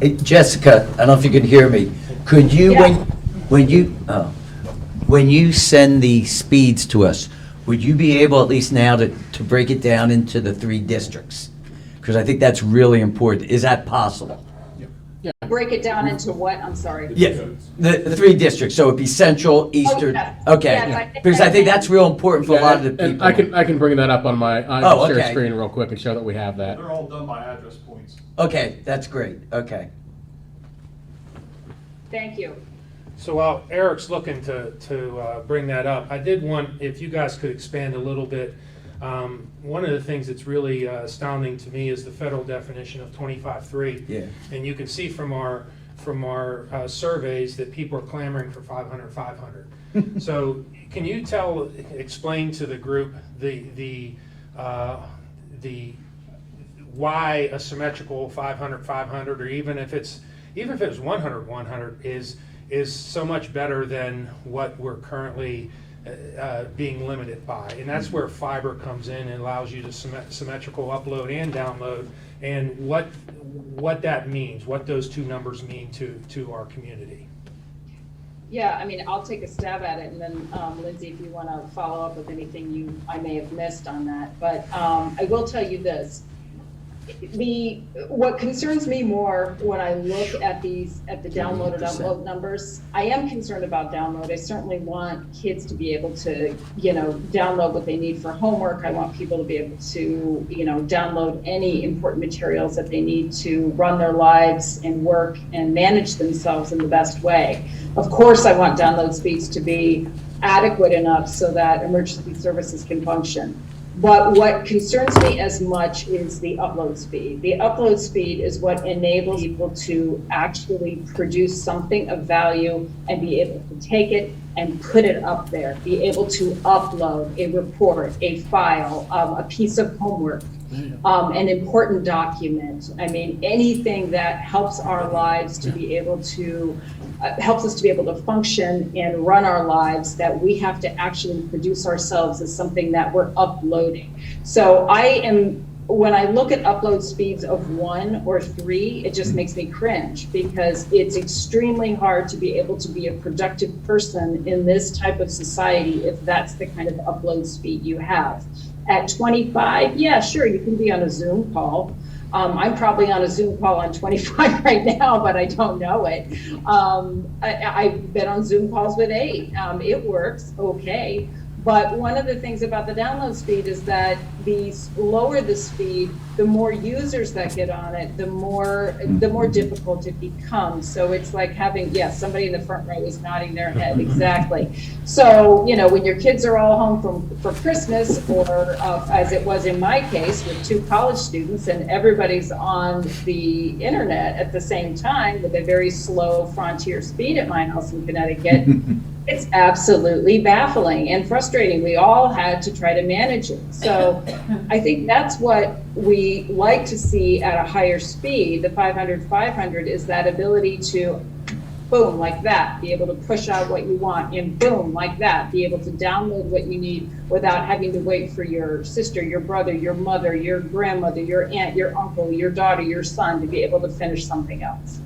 Speaker 6: Hey, Jessica, I don't know if you can hear me. Could you,
Speaker 4: Yeah.
Speaker 6: when you send the speeds to us, would you be able at least now to break it down into the 3 districts? Because I think that's really important. Is that possible?
Speaker 4: Break it down into what? I'm sorry.
Speaker 6: Yeah, the 3 districts. So it'd be central, eastern.
Speaker 4: yes.
Speaker 6: Okay,
Speaker 4: Yes,
Speaker 6: because I think that's real important for a lot of the
Speaker 2: And
Speaker 6: people.
Speaker 2: I can bring that up on my
Speaker 6: Oh,
Speaker 2: share
Speaker 6: okay.
Speaker 2: screen real quick and show that we have that.
Speaker 7: They're all done by address points.
Speaker 6: Okay, that's great. Okay.
Speaker 4: Thank you.
Speaker 1: So while Eric's looking to bring that up, I did want, if you guys could expand a little bit. One of the things that's really astounding to me is the federal definition of 25.3.
Speaker 6: Yeah.
Speaker 1: And you can see from our surveys that people are clamoring for 500. So can you explain to the group the why a symmetrical 500, or even if it was 100 is so much better than what we're currently being limited by. And that's where fiber comes in and allows you to symmetrical upload and download, and what that means, what those 2 numbers mean to our community.
Speaker 4: Yeah, I mean, I'll take a stab at it, and then Lindsay, if you want to follow up with anything I may have missed on that. But I will tell you this. What concerns me more when I look at the download and upload numbers, I am concerned about download. I certainly want kids to be able to, download what they need for homework. I want people to be able to, download any important materials that they need to run their lives and work and manage themselves in the best way. Of course, I want download speeds to be adequate enough so that emergency services can function. But what concerns me as much is the upload speed. The upload speed is what enables people to actually produce something of value and be able to take it, and put it up there, be able to upload a report, a file, a piece of homework, an important document. I mean, anything that helps our lives to be able to, helps us to be able to function and run our lives, that we have to actually produce ourselves, is something that we're uploading. So when I look at upload speeds of 1 or 3, it just makes me cringe, because it's extremely hard to be able to be a productive person in this type of society if that's the kind of upload speed you have. At 25, yeah, sure, you can be on a Zoom call. I'm probably on a Zoom call on 25 right now, but I don't know it. I've been on Zoom calls with 8. It works okay. But one of the things about the download speed is that the lower the speed, the more users that get on it, the more difficult it becomes. So it's like having, yes, somebody in the front row is nodding their head, exactly. So, you know, when your kids are all home for Christmas, or as it was in my case with 2 college students, and everybody's on the internet at the same time with a very slow frontier speed at my house in Connecticut, it's absolutely baffling and frustrating. We all had to try to manage it. So I think that's what we like to see at a higher speed. The 500 is that ability to, boom, like that, be able to push out what you want, and boom, like that, be able to download what you need without having to wait for your sister, your brother, your mother, your grandmother, your aunt, your uncle, your daughter, your son to be able to finish something else.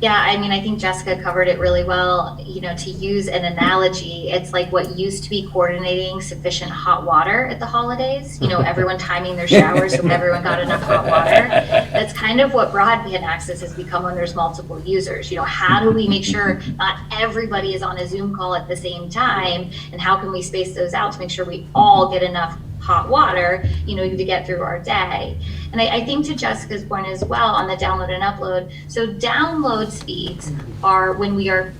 Speaker 3: Yeah, I mean, I think Jessica covered it really well. You know, to use an analogy, it's like what used to be coordinating sufficient hot water at the holidays. You know, everyone timing their showers so everyone got enough hot water. That's kind of what broadband access has become when there's multiple users. You know, how do we make sure not everybody is on a Zoom call at the same time? And how can we space those out to make sure we all get enough hot water, you know, to get through our day? And I think to Jessica's point as well on the download and upload, so download speeds are when we are,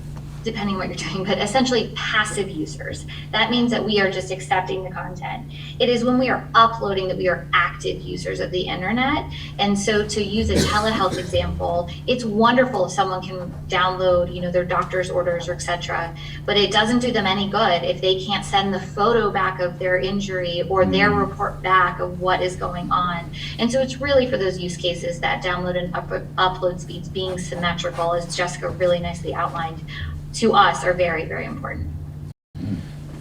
Speaker 3: depending on what you're doing, but essentially passive users. That means that we are just accepting the content. It is when we are uploading that we are active users of the internet. And so to use a telehealth example, it's wonderful if someone can download, you know, their doctor's orders or et cetera, but it doesn't do them any good if they can't send the photo back of their injury or their report back of what is going on. And so it's really for those use cases that download and upload speeds being symmetrical, as Jessica really nicely outlined, to us are very, very important.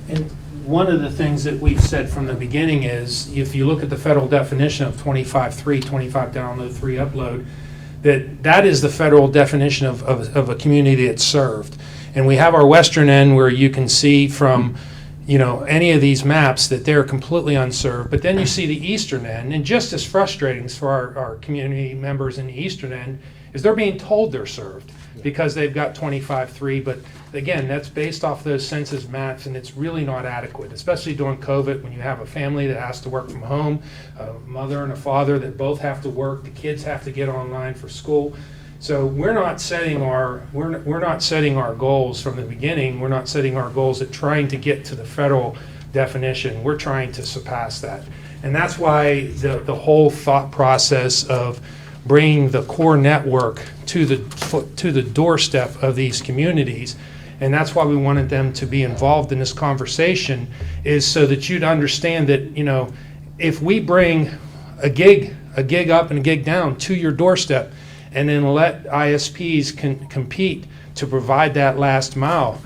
Speaker 1: And one of the things that we've said from the beginning is, if you look at the federal definition of 25.3, 25 download, 3 upload, that is the federal definition of a community that's served. And we have our western end where you can see from, you know, any of these maps that they're completely unserved. But then you see the eastern end, and just as frustrating for our community members in the eastern end is they're being told they're served because they've got 25.3, but again, that's based off those census maps, and it's really not adequate, especially during COVID when you have a family that has to work from home, a mother and a father that both have to work, the kids have to get online for school. So we're not setting our goals from the beginning. We're not setting our goals at trying to get to the federal definition. We're trying to surpass that. And that's why the whole thought process of bringing the core network to the doorstep of these communities, and that's why we wanted them to be involved in this conversation, is so that you'd understand that, you know, if we bring a gig up and a gig down to your doorstep, and then let ISPs compete to provide that last mile,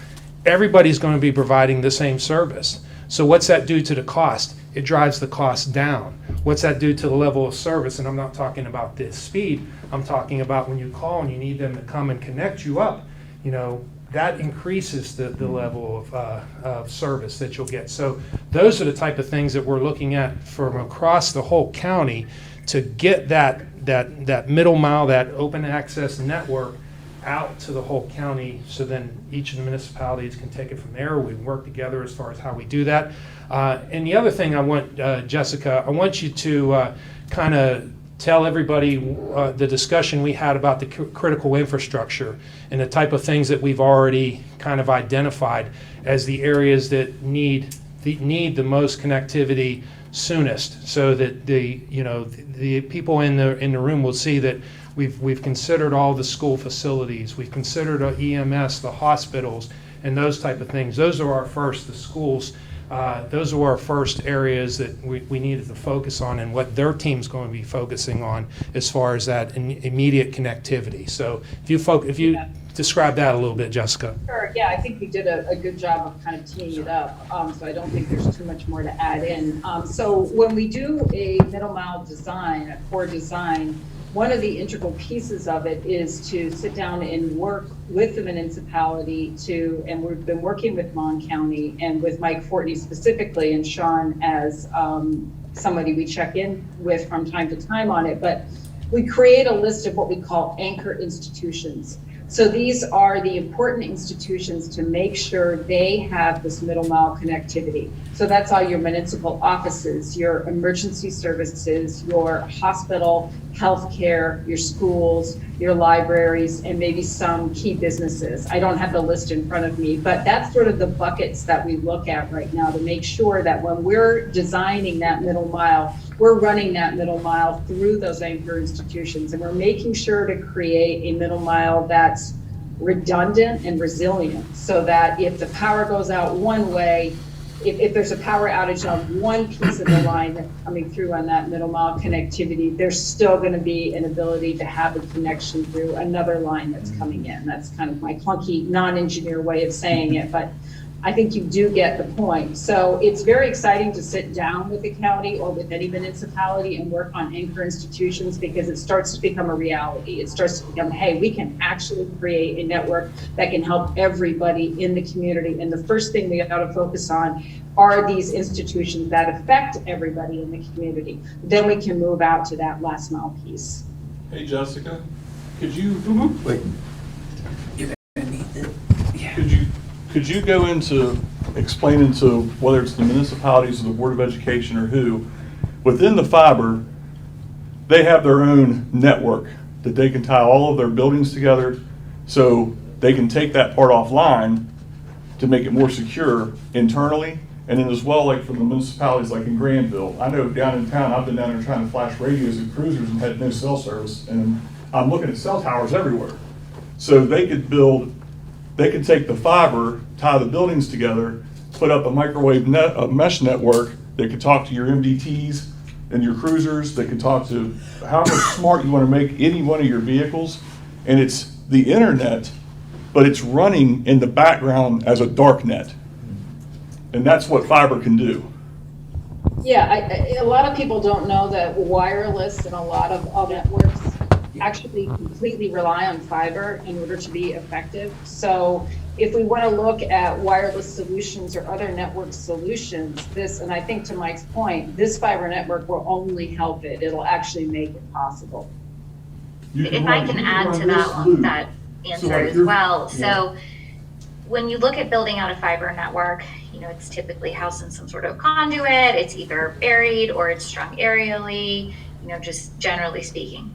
Speaker 1: everybody's going to be providing the same service. So what's that do to the cost? It drives the cost down. What's that do to the level of service? And I'm not talking about the speed. I'm talking about when you call and you need them to come and connect you up, you know, that increases the level of service that you'll get. So those are the type of things that we're looking at from across the whole county to get that middle mile, that open access network out to the whole county, so then each of the municipalities can take it from there. We work together as far as how we do that. And the other thing I want, Jessica, I want you to kind of tell everybody the discussion we had about the critical infrastructure and the type of things that we've already kind of identified as the areas that need the most connectivity soonest, so that the people in the room will see that we've considered all the school facilities, we've considered EMS, the hospitals, and those type of things. Those are our first, the schools, those are our first areas that we needed to focus on, and what their team's going to be focusing on as far as that immediate connectivity. So if you describe that a little bit, Jessica.
Speaker 4: Sure, yeah, I think we did a good job of kind of teeing it up, so I don't think there's too much more to add in. So when we do a middle mile design, a core design, one of the integral pieces of it is to sit down and work with the municipality and we've been working with Mon County and with Mike Fortney specifically, and Sean as somebody we check in with from time to time on it, but we create a list of what we call anchor institutions. So these are the important institutions to make sure they have this middle mile connectivity. So that's all your municipal offices, your emergency services, your hospital, healthcare, your schools, your libraries, and maybe some key businesses. I don't have the list in front of me, but that's sort of the buckets that we look at right now to make sure that when we're designing that middle mile, we're running that middle mile through those anchor institutions, and we're making sure to create a middle mile that's redundant and resilient, so that if the power goes out one way, if there's a power outage on one piece of the line that's coming through on that middle mile connectivity, there's still going to be an ability to have a connection through another line that's coming in. That's kind of my clunky non-engineer way of saying it, but I think you do get the point. So it's very exciting to sit down with the county or with any municipality and work on anchor institutions, because it starts to become a reality. It starts to become, hey, we can actually create a network that can help everybody in the community. And the first thing we ought to focus on are these institutions that affect everybody in the community. Then we can move out to that last mile piece.
Speaker 7: Hey, Jessica, could you
Speaker 6: Wait.
Speaker 7: could you go into explaining to whether it's the municipalities or the Board of Education or who, within the fiber, they have their own network that they can tie all of their buildings together, so they can take that part offline to make it more secure internally. And then as well, like from the municipalities like in Granville, I know down in town, I've been down there trying to flash radios and cruisers and had no cell service, and I'm looking at cell towers everywhere. So they could take the fiber, tie the buildings together, put up a microwave a mesh network that could talk to your MDTs and your cruisers, that can talk to however smart you want to make any one of your vehicles. And it's the internet, but it's running in the background as a dark net. And that's what fiber can do.
Speaker 4: Yeah, a lot of people don't know that wireless and a lot of networks actually completely rely on fiber in order to be effective. So if we want to look at wireless solutions or other network solutions, and I think to Mike's point, this fiber network will only help it. It'll actually make it possible.
Speaker 3: If I can add to that answer as well. So when you look at building out a fiber network, it's typically housed in some sort of conduit. It's either buried or it's strung aerially, just generally speaking.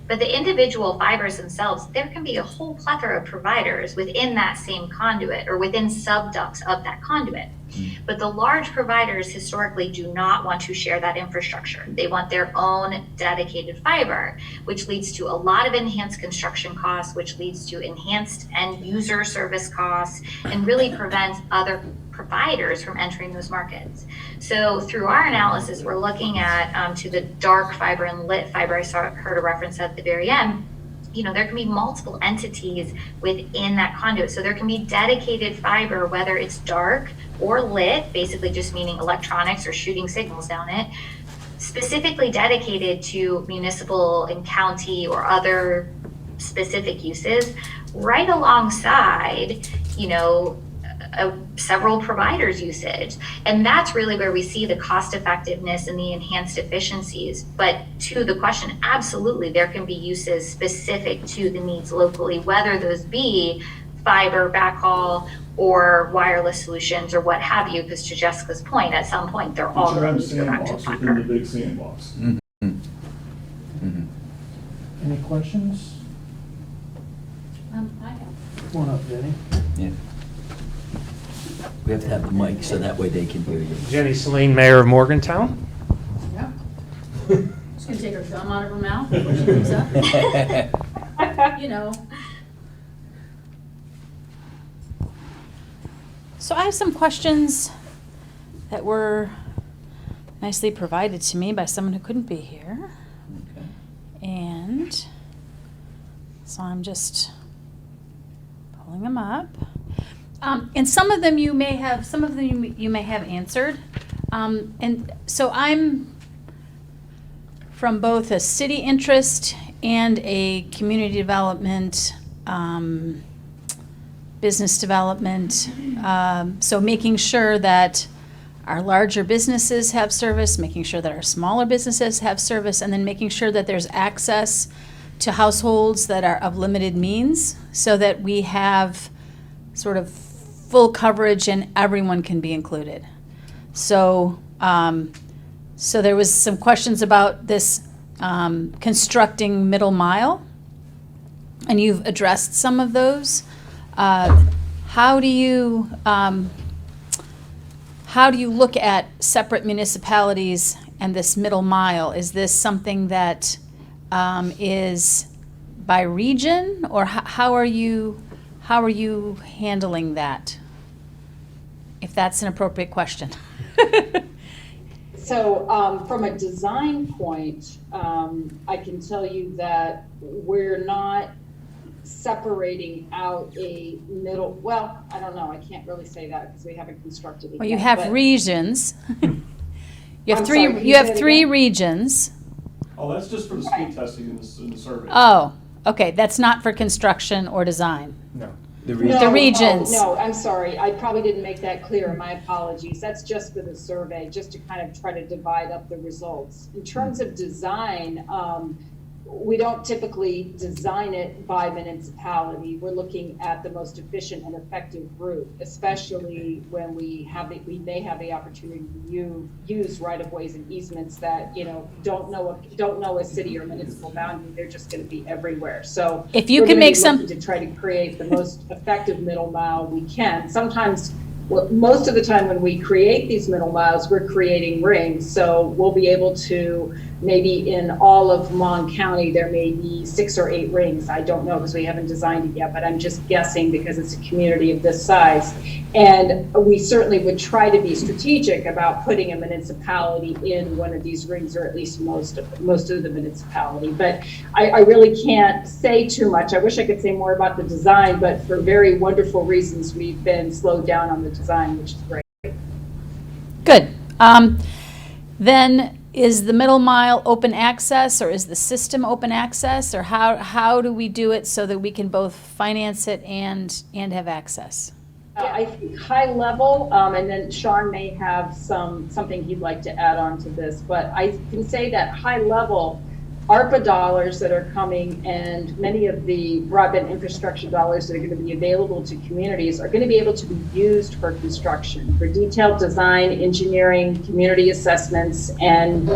Speaker 3: But the individual fibers themselves, there can be a whole plethora of providers within that same conduit or within subducts of that conduit. But the large providers historically do not want to share that infrastructure. They want their own dedicated fiber, which leads to a lot of enhanced construction costs, which leads to enhanced end user service costs, and really prevents other providers from entering those markets. So through our analysis, we're looking at to the dark fiber and lit fiber. I heard a reference at the very end. There can be multiple entities within that conduit. So there can be dedicated fiber, whether it's dark or lit, basically just meaning electronics or shooting signals down it, specifically dedicated to municipal and county or other specific uses, right alongside, several providers' usage. And that's really where we see the cost effectiveness and the enhanced efficiencies. But to the question, absolutely, there can be uses specific to the needs locally, whether those be fiber, backhaul, or wireless solutions, or what have you, because to Jessica's point, at some point, they're all going to need to go back to
Speaker 7: within
Speaker 3: fiber.
Speaker 7: the big sandbox.
Speaker 8: Any questions?
Speaker 9: I have.
Speaker 8: Come on up, Jenny.
Speaker 6: Yeah. We have to have the mic so that way they can hear you.
Speaker 1: Jenny Celine, Mayor of Morgantown.
Speaker 9: Yeah. She's gonna take her gum out of her mouth before she comes up. So I have some questions that were nicely provided to me by someone who couldn't be here. And so I'm just pulling them up. And some of them you may have answered. And so I'm from both a city interest and a community development, business development. So making sure that our larger businesses have service, making sure that our smaller businesses have service, and then making sure that there's access to households that are of limited means, so that we have sort of full coverage and everyone can be included. So, so there was some questions about this constructing middle mile, and you've addressed some of those. How do you look at separate municipalities and this middle mile? Is this something that is by region, or how are you handling that? If that's an appropriate question.
Speaker 4: So from a design point, I can tell you that we're not separating out a middle, well, I don't know, I can't really say that because we haven't constructed it
Speaker 9: Well, you
Speaker 4: yet,
Speaker 9: have
Speaker 4: but-
Speaker 9: regions. You have
Speaker 4: I'm
Speaker 9: three.
Speaker 4: sorry, can
Speaker 9: You
Speaker 4: you
Speaker 9: have
Speaker 4: say it
Speaker 9: three
Speaker 4: again?
Speaker 9: regions.
Speaker 7: Oh, that's just for the speed testing in the survey.
Speaker 9: Oh, okay. That's not for construction or design.
Speaker 1: No.
Speaker 6: The
Speaker 4: No,
Speaker 6: region.
Speaker 9: The regions.
Speaker 4: No, I'm sorry, I probably didn't make that clear, my apologies. That's just for the survey, just to kind of try to divide up the results. In terms of design, we don't typically design it by municipality. We're looking at the most efficient and effective route, especially when we may have the opportunity to use right-of-ways and easements that, don't know a city or municipal boundary. They're just going to be everywhere. So
Speaker 9: If you
Speaker 4: we're
Speaker 9: can
Speaker 4: gonna be
Speaker 9: make some-
Speaker 4: looking to try to create the most effective middle mile we can. Sometimes, well, most of the time when we create these middle miles, we're creating rings. So we'll be able to, maybe in all of Mon County, there may be 6 or 8 rings. I don't know because we haven't designed it yet, but I'm just guessing because it's a community of this size. And we certainly would try to be strategic about putting a municipality in one of these rings, or at least most of the municipality. But I really can't say too much. I wish I could say more about the design, but for very wonderful reasons, we've been slowed down on the design, which is great.
Speaker 9: Good. Then is the middle mile open access, or is the system open access, or how do we do it so that we can both finance it and have access?
Speaker 4: I think high level, and then Sean may have something he'd like to add on to this, but I can say that high level, ARPA dollars that are coming and many of the broadband infrastructure dollars that are going to be available to communities are going to be able to be used for construction, for detailed design, engineering, community assessments, and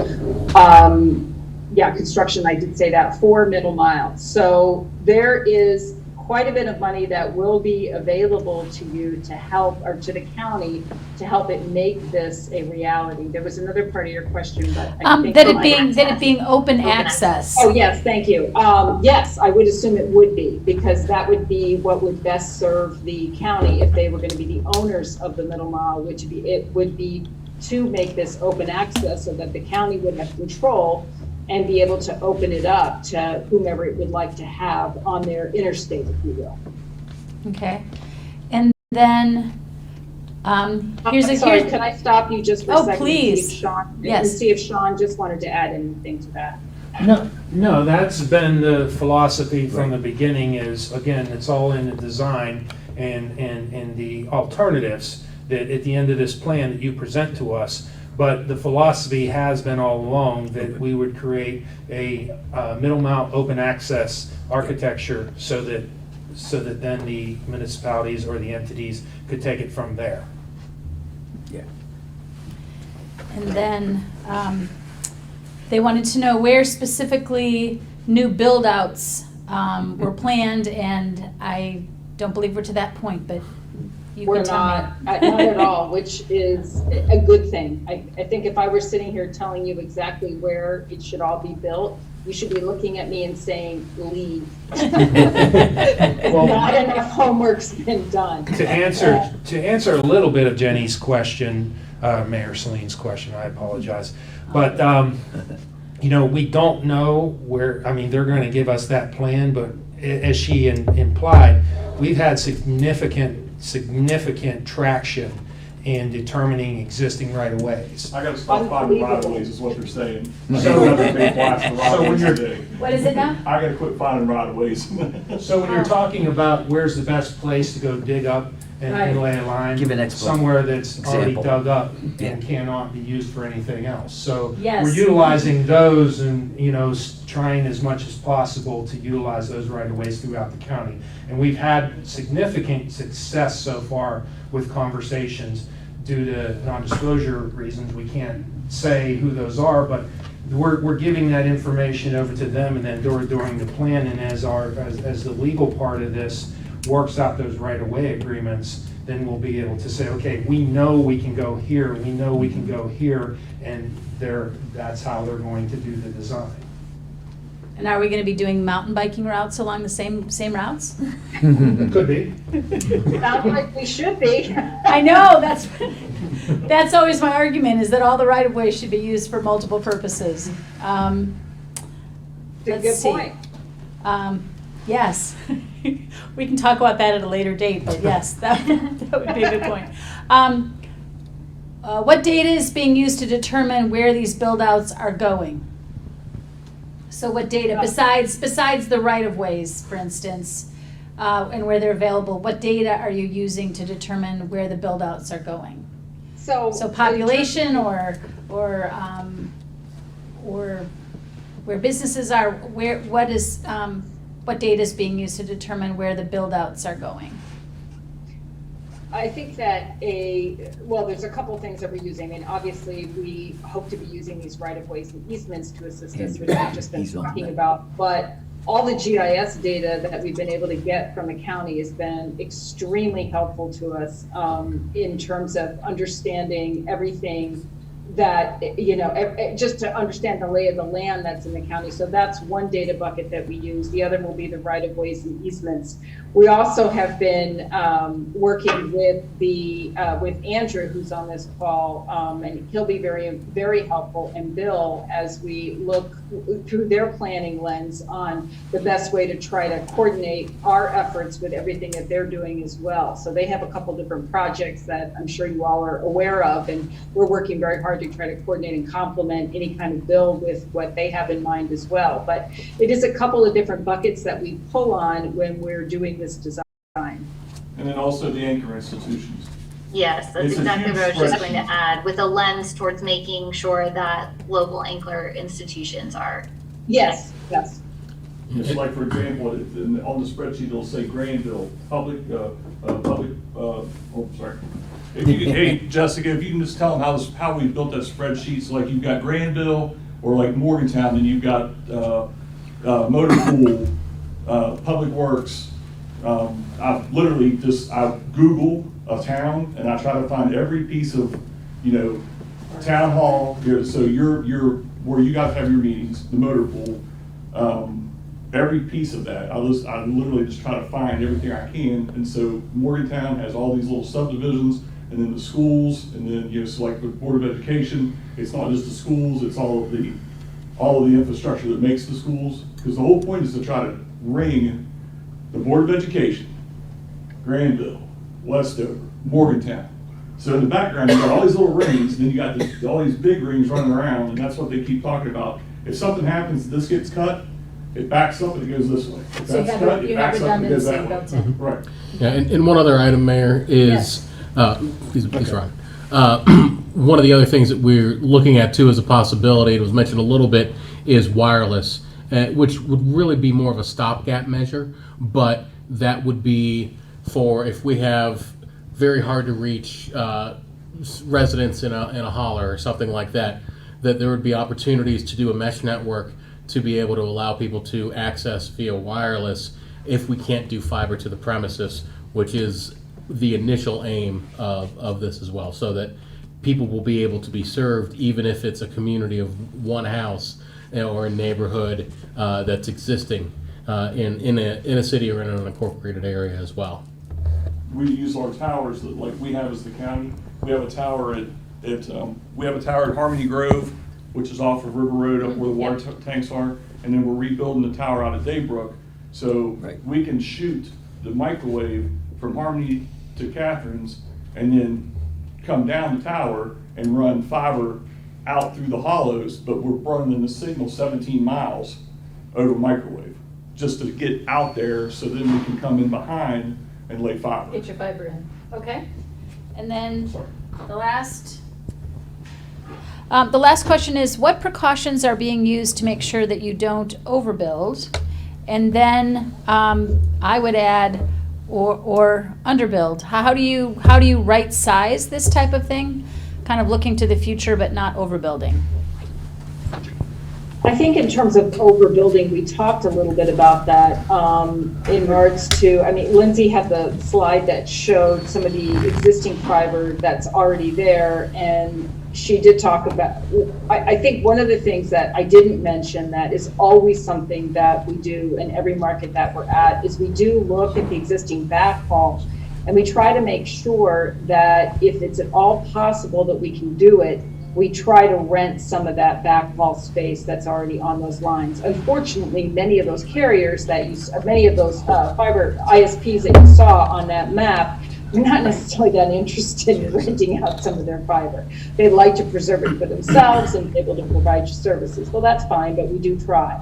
Speaker 4: construction, I did say that, for middle mile. So there is quite a bit of money that will be available to you to help, or to the county, to help it make this a reality. There was another part of your question, but I think
Speaker 9: That it being open access.
Speaker 4: Oh, yes, thank you. Yes, I would assume it would be, because that would be what would best serve the county if they were going to be the owners of the middle mile, which it would be to make this open access so that the county would have control and be able to open it up to whomever it would like to have on their interstate, if you will.
Speaker 9: Okay. And then here's a
Speaker 4: Sorry, can I stop you just for a
Speaker 9: Oh,
Speaker 4: second?
Speaker 9: please.
Speaker 4: And see if Sean,
Speaker 9: Yes.
Speaker 4: and see if Sean just wanted to add anything to that.
Speaker 1: No, that's been the philosophy from the beginning is, again, it's all in the design and the alternatives that at the end of this plan that you present to us. But the philosophy has been all along that we would create a middle mile open access architecture so that then the municipalities or the entities could take it from there.
Speaker 6: Yeah.
Speaker 9: And then they wanted to know where specifically new build-outs were planned, and I don't believe we're to that point, but you
Speaker 4: We're
Speaker 9: can tell
Speaker 4: not,
Speaker 9: me.
Speaker 4: not at all, which is a good thing. I think if I were sitting here telling you exactly where it should all be built, you should be looking at me and saying, leave.
Speaker 1: Well,
Speaker 4: Not enough homework's been done.
Speaker 1: to answer a little bit of Jenny's question, Mayor Celine's question, I apologize. But, we don't know where, they're going to give us that plan, but as she implied, we've had significant traction in determining existing right-of-ways.
Speaker 7: I gotta stop finding right-of-ways is what they're saying.
Speaker 1: So-
Speaker 7: Another big blast of
Speaker 1: So when
Speaker 7: right-of-ways
Speaker 1: you're-
Speaker 7: today.
Speaker 9: What is it now?
Speaker 7: I gotta quit finding right-of-ways.
Speaker 1: So when you're talking about where's the best place to go dig up and lay a line,
Speaker 6: Give an example.
Speaker 1: somewhere that's already
Speaker 6: Example.
Speaker 1: dug up
Speaker 6: Yeah.
Speaker 1: and cannot be used for anything else. So
Speaker 9: Yes.
Speaker 1: we're utilizing those and, trying as much as possible to utilize those right-of-ways throughout the county. And we've had significant success so far with conversations. Due to non-disclosure reasons, we can't say who those are, but we're giving that information over to them, and then during the plan, and as the legal part of this works out those right-of-way agreements, then we'll be able to say, okay, we know we can go here, we know we can go here, and that's how they're going to do the design.
Speaker 9: And are we going to be doing mountain biking routes along the same routes?
Speaker 1: Could be.
Speaker 4: Sounds like we should be.
Speaker 9: I know, that's always my argument, is that all the right-of-ways should be used for multiple purposes.
Speaker 4: It's a
Speaker 9: Let's
Speaker 4: good
Speaker 9: see.
Speaker 4: point.
Speaker 9: Yes, we can talk about that at a later date, but yes, that would be a good point. What data is being used to determine where these build-outs are going? So what data, besides the right-of-ways, for instance, and where they're available, what data are you using to determine where the build-outs are going?
Speaker 4: So
Speaker 9: Population or where businesses are, what data is being used to determine where the build-outs are going?
Speaker 4: I think that there's a couple things that we're using. Obviously, we hope to be using these right-of-ways and easements to assist us, which we've just been talking about. But all the GIS data that we've been able to get from the county has been extremely helpful to us in terms of understanding everything that, just to understand the lay of the land that's in the county. So that's one data bucket that we use. The other will be the right-of-ways and easements. We also have been working with with Andrew, who's on this call, and he'll be very, very helpful, and Bill, as we look through their planning lens on the best way to try to coordinate our efforts with everything that they're doing as well. So they have a couple different projects that I'm sure you all are aware of, and we're working very hard to try to coordinate and complement any kind of bill with what they have in mind as well. But it is a couple of different buckets that we pull on when we're doing this design.
Speaker 7: And then also the anchor institutions.
Speaker 3: Yes, that's
Speaker 7: It's a
Speaker 3: exactly
Speaker 7: huge
Speaker 3: what I was just going to
Speaker 7: spreadsheet.
Speaker 3: add, with a lens towards making sure that local anchor institutions are.
Speaker 4: Yes.
Speaker 7: Just like, for example, on the spreadsheet, it'll say Granville, Hey, Jessica, if you can just tell them how we built that spreadsheet, so like you've got Granville, or like Morgantown, then you've got motor pool, public works. I've literally I Google a town and I try to find every piece of, town hall, so you're where you guys have your meetings, the motor pool, every piece of that. I literally just try to find everything I can. And so Morgantown has all these little subdivisions, and then the schools, and then, so like with Board of Education, it's not just the schools, it's all of the infrastructure that makes the schools. Because the whole point is to try to ring the Board of Education, Granville, Westover, Morgantown. So in the background, you got all these little rings, and then you got all these big rings running around, and that's what they keep talking about. If something happens, this gets cut, it backs up and it goes this way. If
Speaker 9: So you
Speaker 7: that's
Speaker 9: have-
Speaker 7: cut,
Speaker 9: you
Speaker 7: it
Speaker 9: have
Speaker 7: backs up and it goes that
Speaker 9: redundancy
Speaker 7: way.
Speaker 9: built in.
Speaker 7: Right.
Speaker 2: Yeah, and one other item, Mayor, is, please, Ron. One of the other things that we're looking at too as a possibility, it was mentioned a little bit, is wireless, which would really be more of a stopgap measure, but that would be for if we have very hard to reach residents in a holler or something like that, that there would be opportunities to do a mesh network to be able to allow people to access via wireless if we can't do fiber to the premises, which is the initial aim of this as well, so that people will be able to be served even if it's a community of one house, or a neighborhood that's existing in a city or in an incorporated area as well.
Speaker 7: We use our towers that like we have as the county. We have a tower we have a tower at Harmony Grove, which is off of River Road up where the water tanks are, and then we're rebuilding the tower out at Daybrook. So we can shoot the microwave from Harmony to Catherine's and then come down the tower and run fiber out through the hollows, but we're running the signal 17 miles over microwave just to get out there so then we can come in behind and lay fiber.
Speaker 9: Get your fiber in. Okay. And then
Speaker 7: Sorry.
Speaker 9: the last question is, what precautions are being used to make sure that you don't overbuild? And then I would add, or underbuild. How do you right size this type of thing? Kind of looking to the future, but not overbuilding.
Speaker 4: I think in terms of overbuilding, we talked a little bit about that in regards to, I mean, Lindsay had the slide that showed some of the existing fiber that's already there, and she did talk about, I think one of the things that I didn't mention that is always something that we do in every market that we're at is we do look at the existing backhaul, and we try to make sure that if it's at all possible that we can do it, we try to rent some of that backhaul space that's already on those lines. Unfortunately, many of those carriers many of those fiber ISPs that you saw on that map, are not necessarily that interested in renting out some of their fiber. They'd like to preserve it for themselves and be able to provide you services. Well, that's fine, but we do try.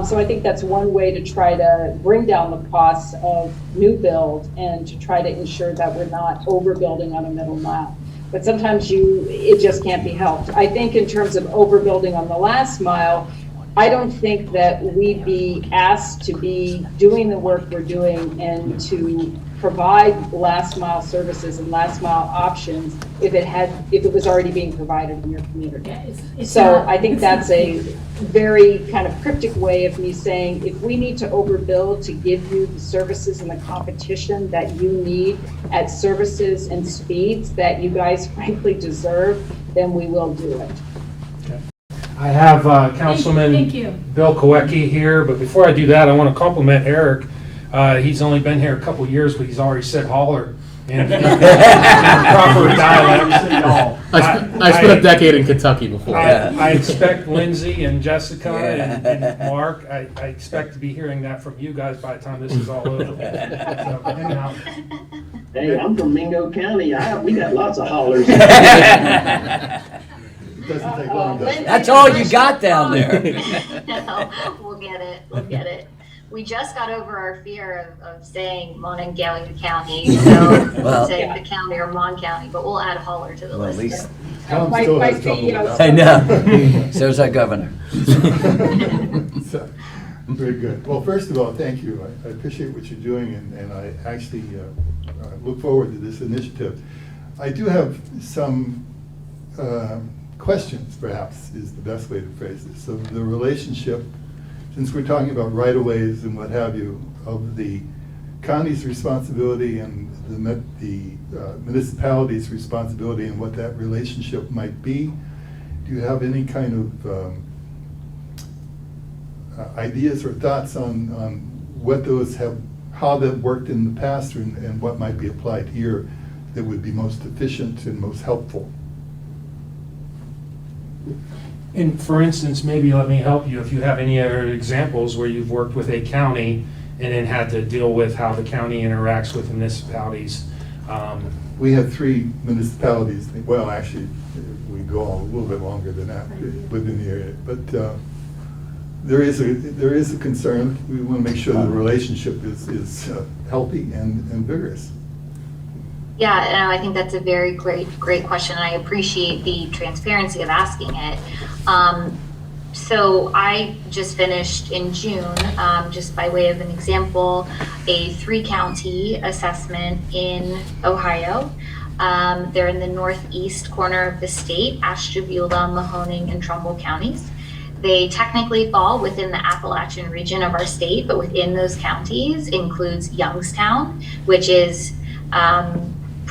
Speaker 4: So I think that's one way to try to bring down the costs of new build and to try to ensure that we're not overbuilding on a middle mile. But sometimes it just can't be helped. I think in terms of overbuilding on the last mile, I don't think that we'd be asked to be doing the work we're doing and to provide last mile services and last mile options if it was already being provided in your community. So I think that's a very kind of cryptic way of me saying, if we need to overbuild to give you the services and the competition that you need at services and speeds that you guys frankly deserve, then we will do it.
Speaker 1: I have Councilman Bill Kowecki here, but before I do that, I want to compliment Eric. He's only been here a couple years, but he's already said holler in proper dialect.
Speaker 2: I spent a decade in Kentucky before.
Speaker 1: I expect Lindsay and Jessica and Mark, I expect to be hearing that from you guys by the time this is all over. So, anyhow.
Speaker 5: Hey, I'm from Mingo County. We got lots of hollers.
Speaker 10: Doesn't take long, does it?
Speaker 6: That's all you got down there.
Speaker 3: No, we'll get it. We just got over our fear of saying Monongalia County, so
Speaker 6: Well,
Speaker 3: saying the county or Mon County, but we'll add holler to the
Speaker 6: Well, at
Speaker 3: list.
Speaker 6: least,
Speaker 10: Tom
Speaker 4: My
Speaker 10: still has trouble
Speaker 4: CEO
Speaker 10: with
Speaker 6: I
Speaker 10: that.
Speaker 6: know. So's our governor.
Speaker 10: So, very good. Well, first of all, thank you. I appreciate what you're doing, and I actually look forward to this initiative. I do have some questions, perhaps, is the best way to phrase this. So the relationship, since we're talking about right-of-ways and what have you, of the county's responsibility and the municipality's responsibility and what that relationship might be, do you have any kind of ideas or thoughts on what those have, how that worked in the past and what might be applied here that would be most efficient and most helpful?
Speaker 1: And for instance, maybe let me help you if you have any other examples where you've worked with a county and then had to deal with how the county interacts with municipalities.
Speaker 10: We have 3 municipalities, well, actually, we go a little bit longer than that within the area, but there is a concern. We want to make sure the relationship is healthy and vigorous.
Speaker 3: Yeah, and I think that's a very great question, and I appreciate the transparency of asking it. So I just finished in June, just by way of an example, a 3-county assessment in Ohio. They're in the northeast corner of the state, Ashtabula, Mahoning, and Trumbull counties. They technically fall within the Appalachian region of our state, but within those counties includes Youngstown, which is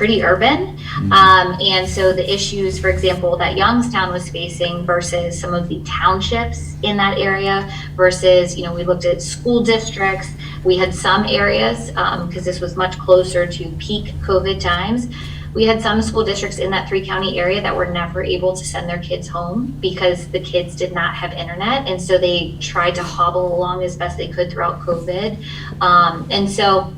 Speaker 3: pretty urban. And so the issues, for example, that Youngstown was facing versus some of the townships in that area versus, you know, we looked at school districts. We had some areas, because this was much closer to peak COVID times, we had some school districts in that 3-county area that were never able to send their kids home because the kids did not have internet. And so they tried to hobble along as best they could throughout COVID. And so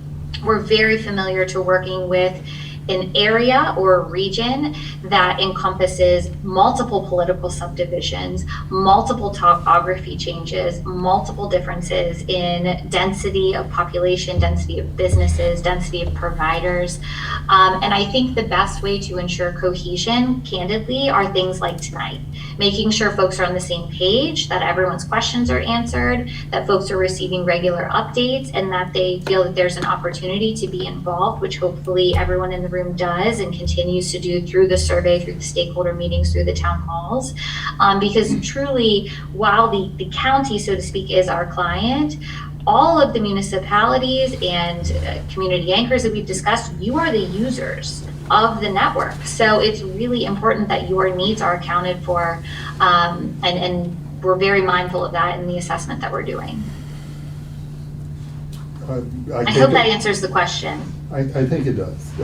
Speaker 3: we're very familiar to working with an area or a region that encompasses multiple political subdivisions, multiple topography changes, multiple differences in density of population, density of businesses, density of providers. And I think the best way to ensure cohesion, candidly, are things like tonight. Making sure folks are on the same page, that everyone's questions are answered, that folks are receiving regular updates, and that they feel that there's an opportunity to be involved, which hopefully everyone in the room does and continues to do through the survey, through the stakeholder meetings, through the town halls. Because truly, while the county, so to speak, is our client, all of the municipalities and community anchors that we've discussed, you are the users of the network. So it's really important that your needs are accounted for, and we're very mindful of that in the assessment that we're doing. I hope that answers the question.
Speaker 10: I think it does.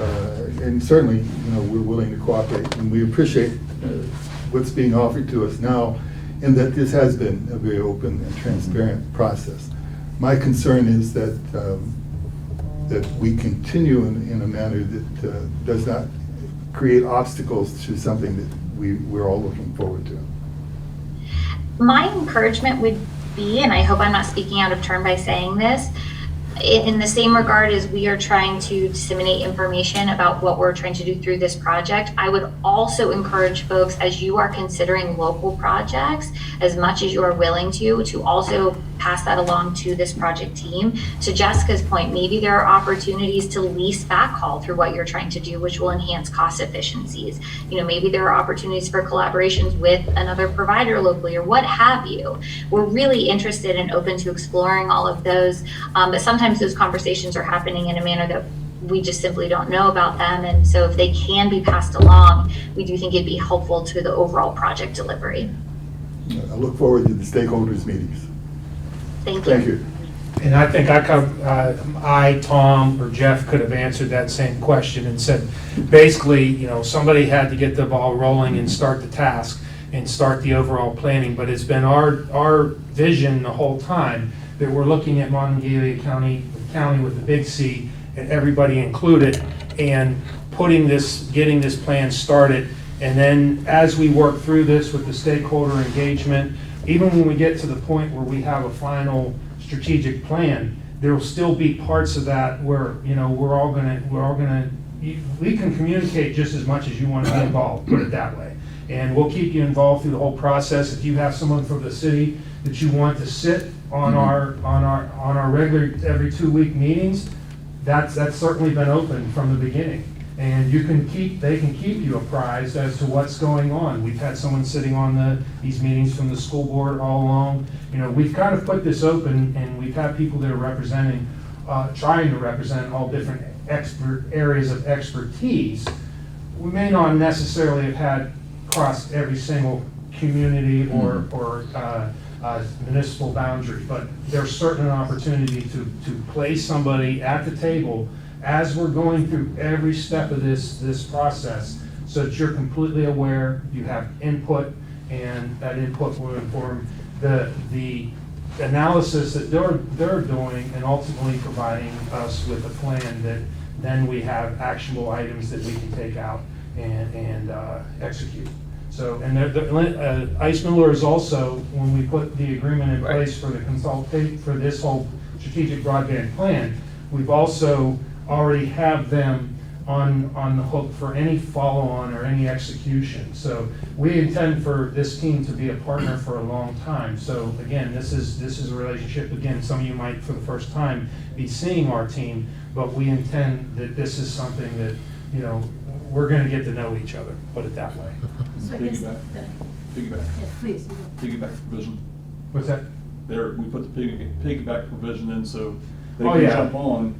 Speaker 10: And certainly, you know, we're willing to cooperate, and we appreciate what's being offered to us now, and that this has been a very open and transparent process. My concern is that that we continue in a manner that does not create obstacles to something that we're all looking forward to.
Speaker 3: My encouragement would be, and I hope I'm not speaking out of turn by saying this, in the same regard as we are trying to disseminate information about what we're trying to do through this project, I would also encourage folks, as you are considering local projects, as much as you are willing to also pass that along to this project team. To Jessica's point, maybe there are opportunities to lease backhaul through what you're trying to do, which will enhance cost efficiencies. You know, maybe there are opportunities for collaborations with another provider locally or what have you. We're really interested and open to exploring all of those, but sometimes those conversations are happening in a manner that we just simply don't know about them. And so if they can be passed along, we do think it'd be helpful to the overall project delivery.
Speaker 10: I look forward to the stakeholders meetings.
Speaker 3: Thank you.
Speaker 10: Thank you.
Speaker 1: And I think I, Tom, or Jeff could have answered that same question and said, basically, you know, somebody had to get the ball rolling and start the task and start the overall planning. But it's been our vision the whole time that we're looking at Monongalia County with the big C, and everybody included, and getting this plan started. And then as we work through this with the stakeholder engagement, even when we get to the point where we have a final strategic plan, there will still be parts of that where, you know, we can communicate just as much as you want to be involved, put it that way. And we'll keep you involved through the whole process. If you have someone from the city that you want to sit on our regular every 2-week meetings, that's certainly been open from the beginning. And they can keep you apprised as to what's going on. We've had someone sitting on these meetings from the school board all along. You know, we've kind of put this open, and we've had people that are trying to represent all different areas of expertise. We may not necessarily have had crossed every single community or municipal boundary, but there's certain opportunity to place somebody at the table as we're going through every step of this process, so that you're completely aware, you have input, and that input will inform the analysis that they're doing, and ultimately providing us with a plan that then we have actionable items that we can take out and execute. So, and IceMiller is also, when we put the agreement in place for this whole strategic broadband plan, we've also already have them on the hook for any follow-on or any execution. So we intend for this team to be a partner for a long time. So again, this is a relationship. Again, some of you might for the first time be seeing our team, but we intend that this is something that, you know, we're going to get to know each other, put it that way.
Speaker 7: Piggyback.
Speaker 11: Yes, please.
Speaker 7: Piggyback provision.
Speaker 1: What's that?
Speaker 7: There, we put the piggyback provision in so they
Speaker 1: Oh,
Speaker 7: can
Speaker 1: yeah.
Speaker 7: jump on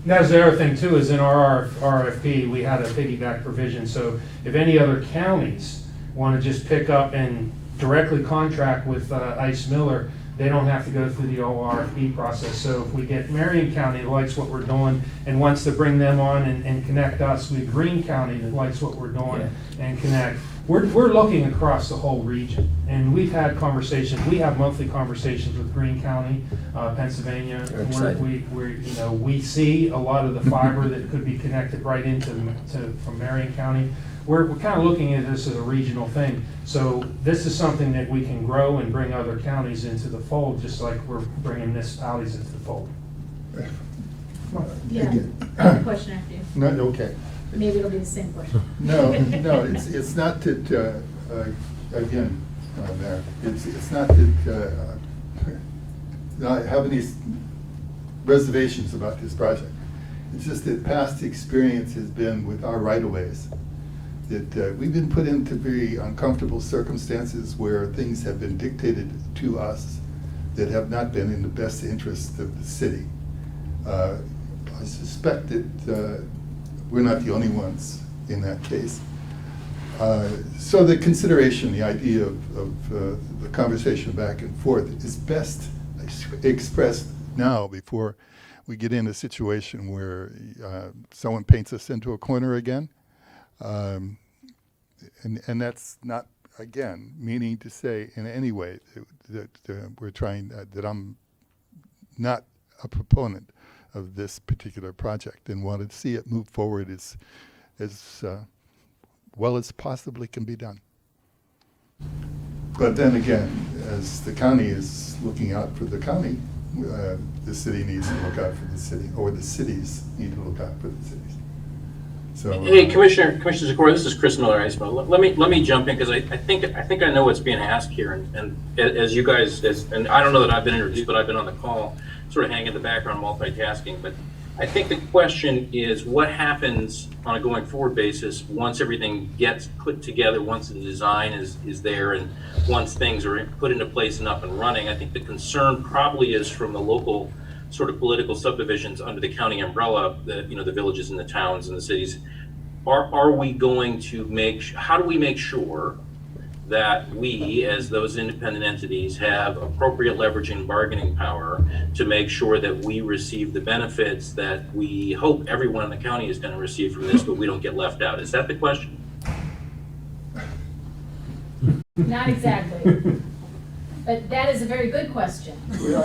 Speaker 1: That's the other thing too, is in our RFP, we had a piggyback provision, so if any other counties want to just pick up and directly contract with IceMiller, they don't have to go through the whole RFP process. So if we get Marion County that likes what we're doing and wants to bring them on and connect us with Greene County that likes what we're doing and connect, we're looking across the whole region. And we've had conversations, we have monthly conversations with Greene County, Pennsylvania, where we see a lot of the fiber that could be connected right into from Marion County. We're kind of looking at this as a regional thing. So this is something that we can grow and bring other counties into the fold, just like we're bringing municipalities into the fold.
Speaker 11: Yeah,
Speaker 10: Again.
Speaker 11: question after you.
Speaker 10: No, okay.
Speaker 11: Maybe it'll be the same question.
Speaker 10: No, it's not that, again, Mayor, it's not that I have any reservations about this project. It's just that past experience has been with our right-of-ways, that we've been put into very uncomfortable circumstances where things have been dictated to us that have not been in the best interest of the city. I suspect that we're not the only ones in that case. So the consideration, the idea of the conversation back and forth is best expressed now before we get in a situation where someone paints us into a corner again. And that's not, again, meaning to say in any way that we're trying, that I'm not a proponent of this particular project and want to see it move forward as well as possibly can be done. But then again, as the county is looking out for the county, the city needs to look out for the city, or the cities need to look out for the cities. So,
Speaker 2: Hey, Commissioner Sikora, this is Chris Miller, IceMiller. Let me jump in, because I think I know what's being asked here, and as you guys, and I don't know that I've been introduced, but I've been on the call, sort of hanging in the background, multitasking. But I think the question is, what happens on a going forward basis once everything gets put together, once the design is there, and once things are put into place and up and running? I think the concern probably is from the local sort of political subdivisions under the county umbrella, the villages and the towns and the cities. Are we going to how do we make sure that we, as those independent entities, have appropriate leverage and bargaining power to make sure that we receive the benefits that we hope everyone in the county is going to receive from this, but we don't get left out? Is that the question?
Speaker 11: Not exactly. But that is a very good question.
Speaker 7: The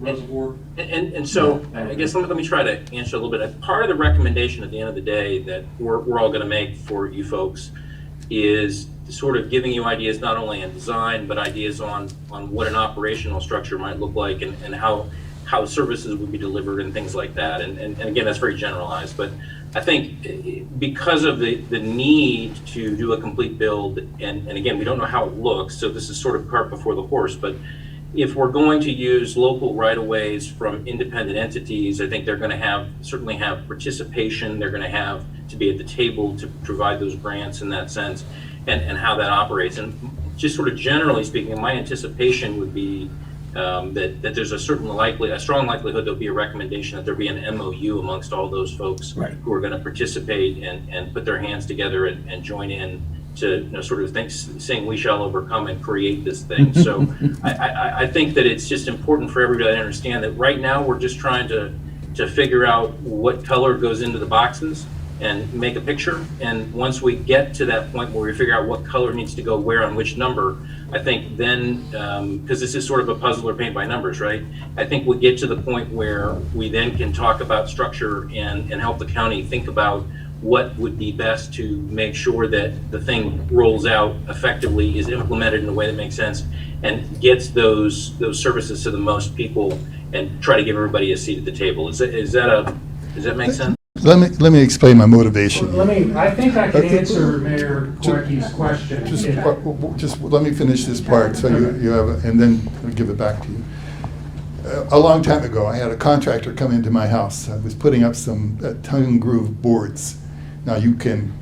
Speaker 7: reservoir.
Speaker 2: And so I guess let me try to answer a little bit. Part of the recommendation at the end of the day that we're all going to make for you folks is sort of giving you ideas not only on design, but ideas on what an operational structure might look like, and how services would be delivered and things like that. And again, that's very generalized, but I think because of the need to do a complete build, and again, we don't know how it looks, so this is sort of cart before the horse, but if we're going to use local right-of-ways from independent entities, I think they're going to certainly have participation. They're going to have to be at the table to provide those grants in that sense, and how that operates. And just sort of generally speaking, my anticipation would be that there's a strong likelihood there'll be a recommendation that there be an MOU amongst all those folks who are going to participate and put their hands together and join in to sort of saying we shall overcome and create this thing. So I think that it's just important for everybody to understand that right now we're just trying to figure out what color goes into the boxes and make a picture. And once we get to that point where we figure out what color needs to go where on which number, I think then, because this is sort of a puzzle or paint by numbers, right? I think we get to the point where we then can talk about structure and help the county think about what would be best to make sure that the thing rolls out effectively, is implemented in a way that makes sense, and gets those services to the most people, and try to give everybody a seat at the table. Does that make sense?
Speaker 10: Let me explain my motivation.
Speaker 1: I think I can answer Mayor Corky's question.
Speaker 10: Just let me finish this part, so you have, and then I'll give it back to you. A long time ago, I had a contractor come into my house. I was putting up some tongue groove boards. Now you can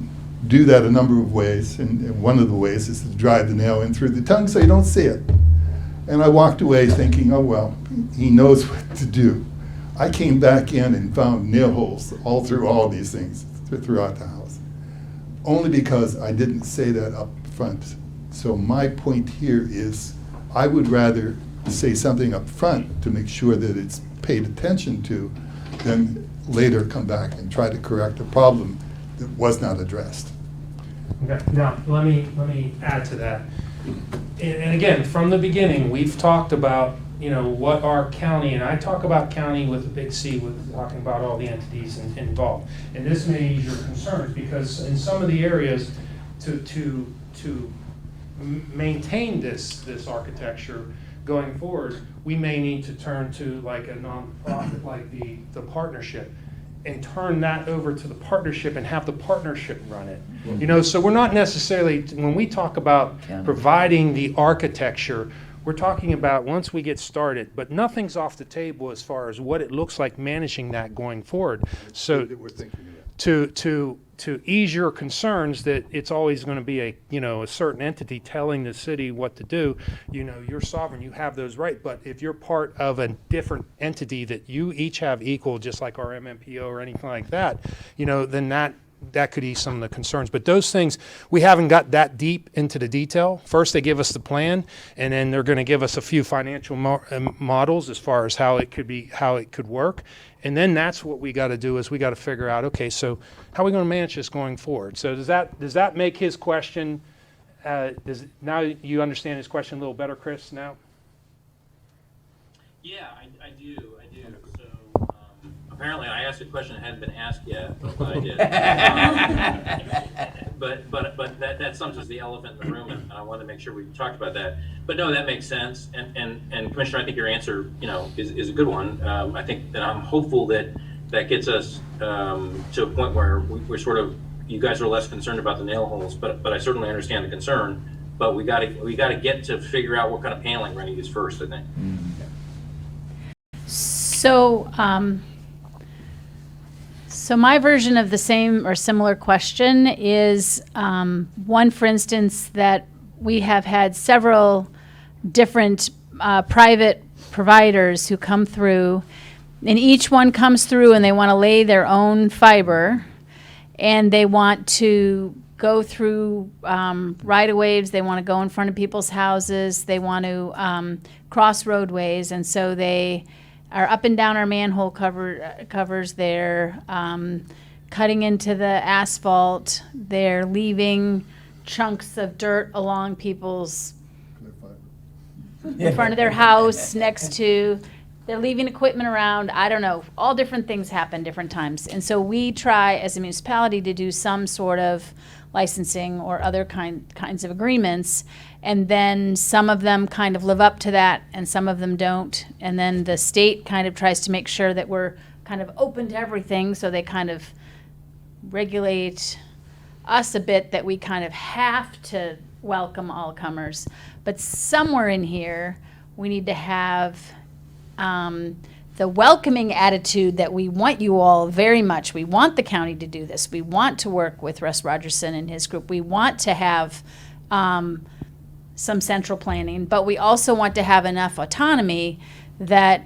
Speaker 10: do that a number of ways, and one of the ways is to drive the nail in through the tongue so you don't see it. And I walked away thinking, oh, well, he knows what to do. I came back in and found nail holes all through all these things throughout the house, only because I didn't say that up front. So my point here is I would rather say something up front to make sure that it's paid attention to than later come back and try to correct a problem that was not addressed.
Speaker 1: Okay, now, let me add to that. And again, from the beginning, we've talked about, what our county, and I talk about county with a big C, with talking about all the entities involved. And this may ease your concerns, because in some of the areas, to maintain this architecture going forward, we may need to turn to like a nonprofit, like the partnership, and turn that over to the partnership and have the partnership run it. So we're not necessarily, when we talk about providing the architecture, we're talking about once we get started, but nothing's off the table as far as what it looks like managing that going forward. So to ease your concerns that it's always going to be a certain entity telling the city what to do, you're sovereign, you have those rights. But if you're part of a different entity that you each have equal, just like our MMPO or anything like that, then that could ease some of the concerns. But those things, we haven't got that deep into the detail. First, they give us the plan, and then they're going to give us a few financial models as far as how it could work. And then that's what we got to do, is we got to figure out, okay, so how are we going to manage this going forward? So does that make his question, now you understand his question a little better, Chris, now?
Speaker 12: Yeah, I do. So apparently I asked a question that hadn't been asked yet, but I did. But that sums the elephant in the room, and I wanted to make sure we talked about that. But no, that makes sense. And Commissioner, I think your answer, is a good one. I think that I'm hopeful that gets us to a point where we're sort of, you guys are less concerned about the nail holes, but I certainly understand the concern. But we got to get to figure out what kind of paneling we're going to use first, I think.
Speaker 9: So my version of the same or similar question is one, for instance, that we have had several different private providers who come through, and each one comes through and they want to lay their own fiber, and they want to go through right-of-ways, they want to go in front of people's houses, they want to cross roadways, and so they are up and down our manhole covers, they're cutting into the asphalt, they're leaving chunks of dirt along people's, in front of their house, next to, they're leaving equipment around, I don't know, all different things happen different times. And so we try as a municipality to do some sort of licensing or other kinds of agreements, and then some of them kind of live up to that and some of them don't, and then the state kind of tries to make sure that we're kind of open to everything, so they kind of regulate us a bit, that we kind of have to welcome all comers. But somewhere in here we need to have the welcoming attitude that we want you all very much. We want the county to do this. We want to work with Russ Rogerson and his group. We want to have some central planning, but we also want to have enough autonomy that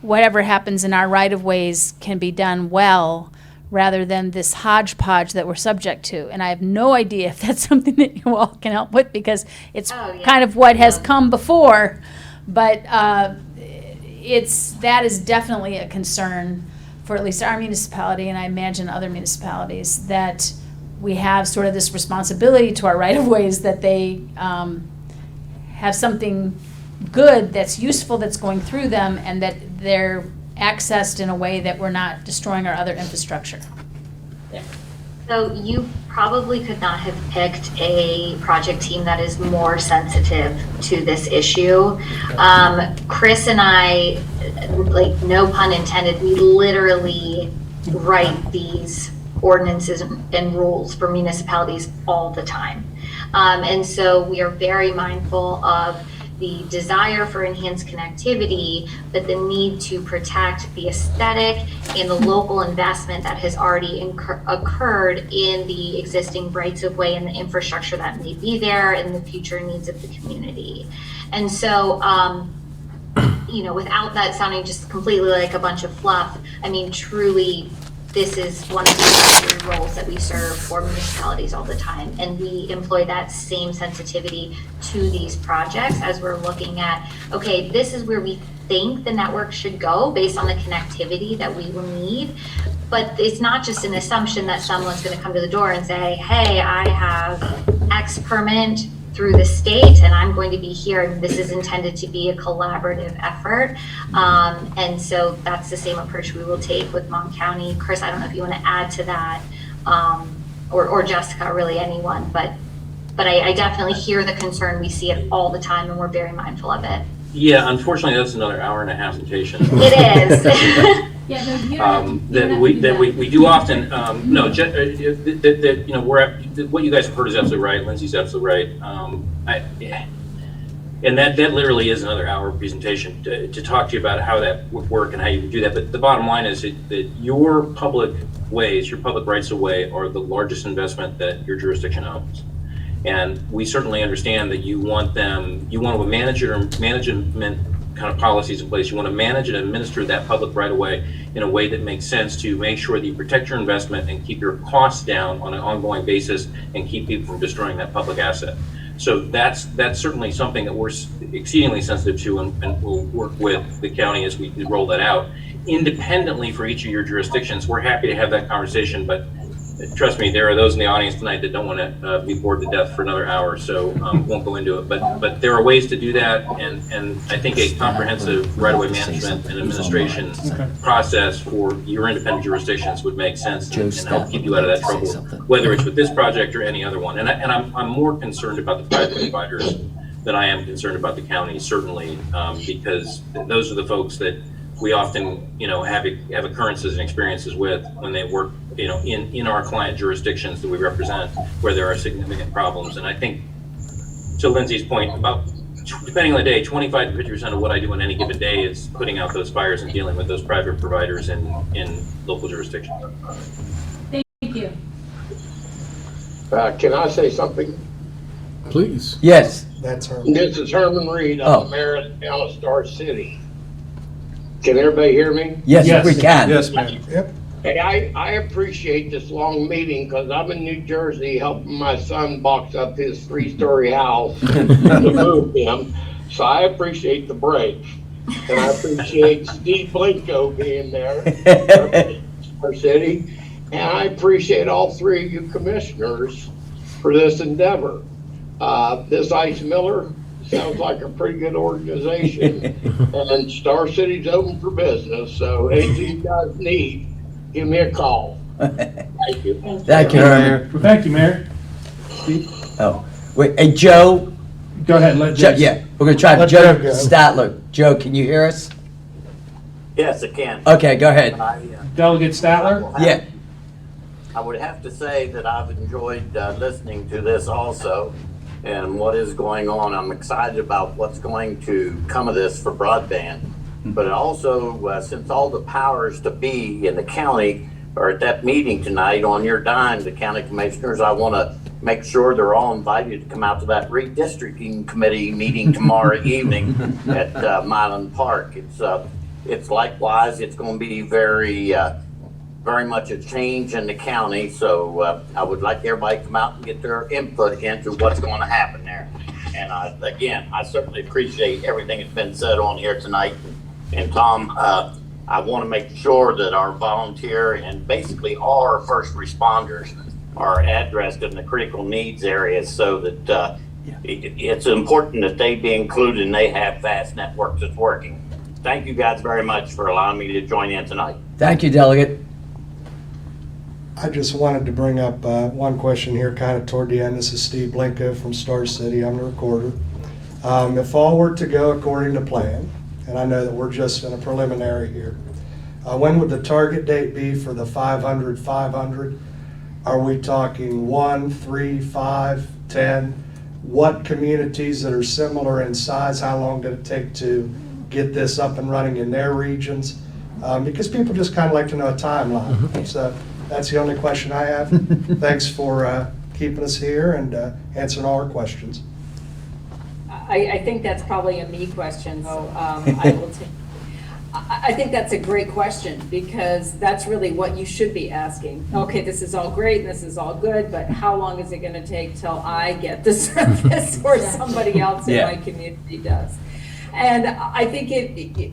Speaker 9: whatever happens in our right-of-ways can be done well, rather than this hodgepodge that we're subject to. And I have no idea if that's something that you all can help with, because it's kind of what has come before, but that is definitely a concern for at least our municipality, and I imagine other municipalities, that we have sort of this responsibility to our right-of-ways, that they have something good that's useful that's going through them, and that they're accessed in a way that we're not destroying our other infrastructure. Yeah.
Speaker 3: So you probably could not have picked a project team that is more sensitive to this issue. Chris and I, like, no pun intended, we literally write these ordinances and rules for municipalities all the time. And so we are very mindful of the desire for enhanced connectivity, but the need to protect the aesthetic and the local investment that has already occurred in the existing rights of way and the infrastructure that may be there and the future needs of the community. And so, you know, without that sounding just completely like a bunch of fluff, I mean, truly, this is one of the roles that we serve for municipalities all the time. And we employ that same sensitivity to these projects as we're looking at, okay, this is where we think the network should go based on the connectivity that we will need. But it's not just an assumption that someone's going to come to the door and say, hey, I have X permit through the state and I'm going to be here, and this is intended to be a collaborative effort. And so that's the same approach we will take with Mon County. Chris, I don't know if you want to add to that, or Jessica, really anyone, but I definitely hear the concern. We see it all the time and we're very mindful of it.
Speaker 12: Yeah, unfortunately, that's another hour and a half vacation.
Speaker 3: It is.
Speaker 11: Yeah, no, you don't have to- you don't
Speaker 12: That
Speaker 11: have
Speaker 12: we
Speaker 11: to do
Speaker 12: that
Speaker 11: that.
Speaker 12: we do often no that you know what you guys have heard is absolutely right. Lindsay's absolutely right. And that literally is another hour presentation to talk to you about how that would work and how you would do that. But the bottom line is that your public ways, your public rights of way, are the largest investment that your jurisdiction owns. And we certainly understand that you want to manage your management kind of policies in place. You want to manage and administer that public right of way in a way that makes sense to make sure that you protect your investment and keep your costs down on an ongoing basis and keep people from destroying that public asset. So that's certainly something that we're exceedingly sensitive to, and we'll work with the county as we roll that out. Independently for each of your jurisdictions, we're happy to have that conversation, but trust me, there are those in the audience tonight that don't want to be bored to death for another hour, so won't go into it. But there are ways to do that, and I think a comprehensive right-of-way management and administration process for your independent jurisdictions would make sense and help keep you out of that trouble, whether it's with this project or any other one. And I'm more concerned about the private providers than I am concerned about the county, certainly, because those are the folks that we often, you know, have occurrences and experiences with when they work, you know, in our client jurisdictions that we represent, where there are significant problems. And I think, to Lindsay's point, about depending on the day, 25 to 50% of what I do on any given day is putting out those fires and dealing with those private providers in local jurisdictions.
Speaker 11: Thank you.
Speaker 13: Can I say something?
Speaker 2: Please.
Speaker 6: Yes.
Speaker 8: That's her.
Speaker 13: This is Herman Reed. I'm the mayor of the town of Star City. Can everybody hear me?
Speaker 6: Yes, we can.
Speaker 7: Yes, ma'am.
Speaker 8: Yep.
Speaker 13: Hey, I appreciate this long meeting because I'm in New Jersey helping my son box up his 3-story house to move him. So I appreciate the break. And I appreciate Steve Blinko being there, Star City. And I appreciate all three of you commissioners for this endeavor. This IceMiller sounds like a pretty good organization, and Star City's open for business. So anything you guys need, give me a call. Thank you.
Speaker 6: Thank you, Mayor.
Speaker 8: Thank you, Mayor.
Speaker 6: Oh, wait, hey, Joe,
Speaker 8: Go ahead, let
Speaker 6: Joe,
Speaker 8: Jason.
Speaker 6: yeah, we're gonna try
Speaker 8: Let
Speaker 6: Joe
Speaker 8: Joe go.
Speaker 6: Statler. Joe, can you hear us?
Speaker 14: Yes, I can.
Speaker 6: Okay, go ahead.
Speaker 8: Delegate Statler?
Speaker 6: Yeah.
Speaker 14: I would have to say that I've enjoyed listening to this also and what is going on. I'm excited about what's going to come of this for broadband. But also, since all the powers to be in the county are at that meeting tonight on your dime, the county commissioners, I want to make sure they're all invited to come out to that redistricting committee meeting tomorrow evening at Milan Park. It's likewise, it's going to be very much a change in the county. So I would like everybody to come out and get their input into what's going to happen there. And I certainly appreciate everything that's been said on here tonight. And Tom, I want to make sure that our volunteer and basically all our first responders are addressed in the critical needs areas so that it's important that they be included and they have fast networks that's working. Thank you guys very much for allowing me to join in tonight.
Speaker 6: Thank you, Delegate.
Speaker 8: I just wanted to bring up one question here kind of toward the end. This is Steve Blinko from Star City. I'm the recorder. If all were to go according to plan, and I know that we're just in a preliminary here, when would the target date be for the 500? Are we talking 1, 3, 5, 10? what communities that are similar in size, how long did it take to get this up and running in their regions? Because people just kind of like to know a timeline. So that's the only question I have. Thanks for keeping us here and answering all our questions.
Speaker 4: I think that's probably a me question, so I think that's a great question, because that's really what you should be asking. Okay, this is all great, and this is all good, but how long is it going to take till I get the service or somebody else in my community does? And I think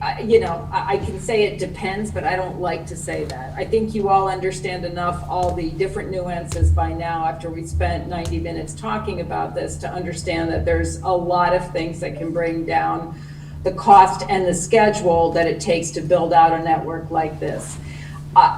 Speaker 4: I can say it depends, but I don't like to say that. I think you all understand enough all the different nuances by now, after we spent 90 minutes talking about this, to understand that there's a lot of things that can bring down the cost and the schedule that it takes to build out a network like this.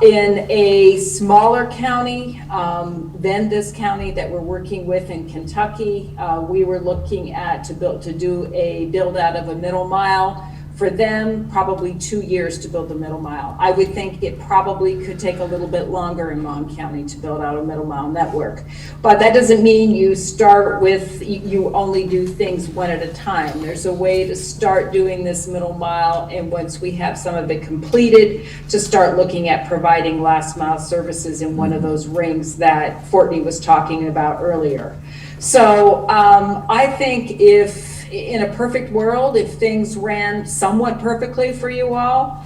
Speaker 4: In a smaller county than this county that we're working with in Kentucky, we were looking at to do a build out of a middle mile. For them, probably 2 years to build the middle mile. I would think it probably could take a little bit longer in Mon County to build out a middle mile network. But that doesn't mean you start with, you only do things one at a time. There's a way to start doing this middle mile, and once we have some of it completed, to start looking at providing last mile services in one of those rings that Fortney was talking about earlier. So I think if, in a perfect world, if things ran somewhat perfectly for you all,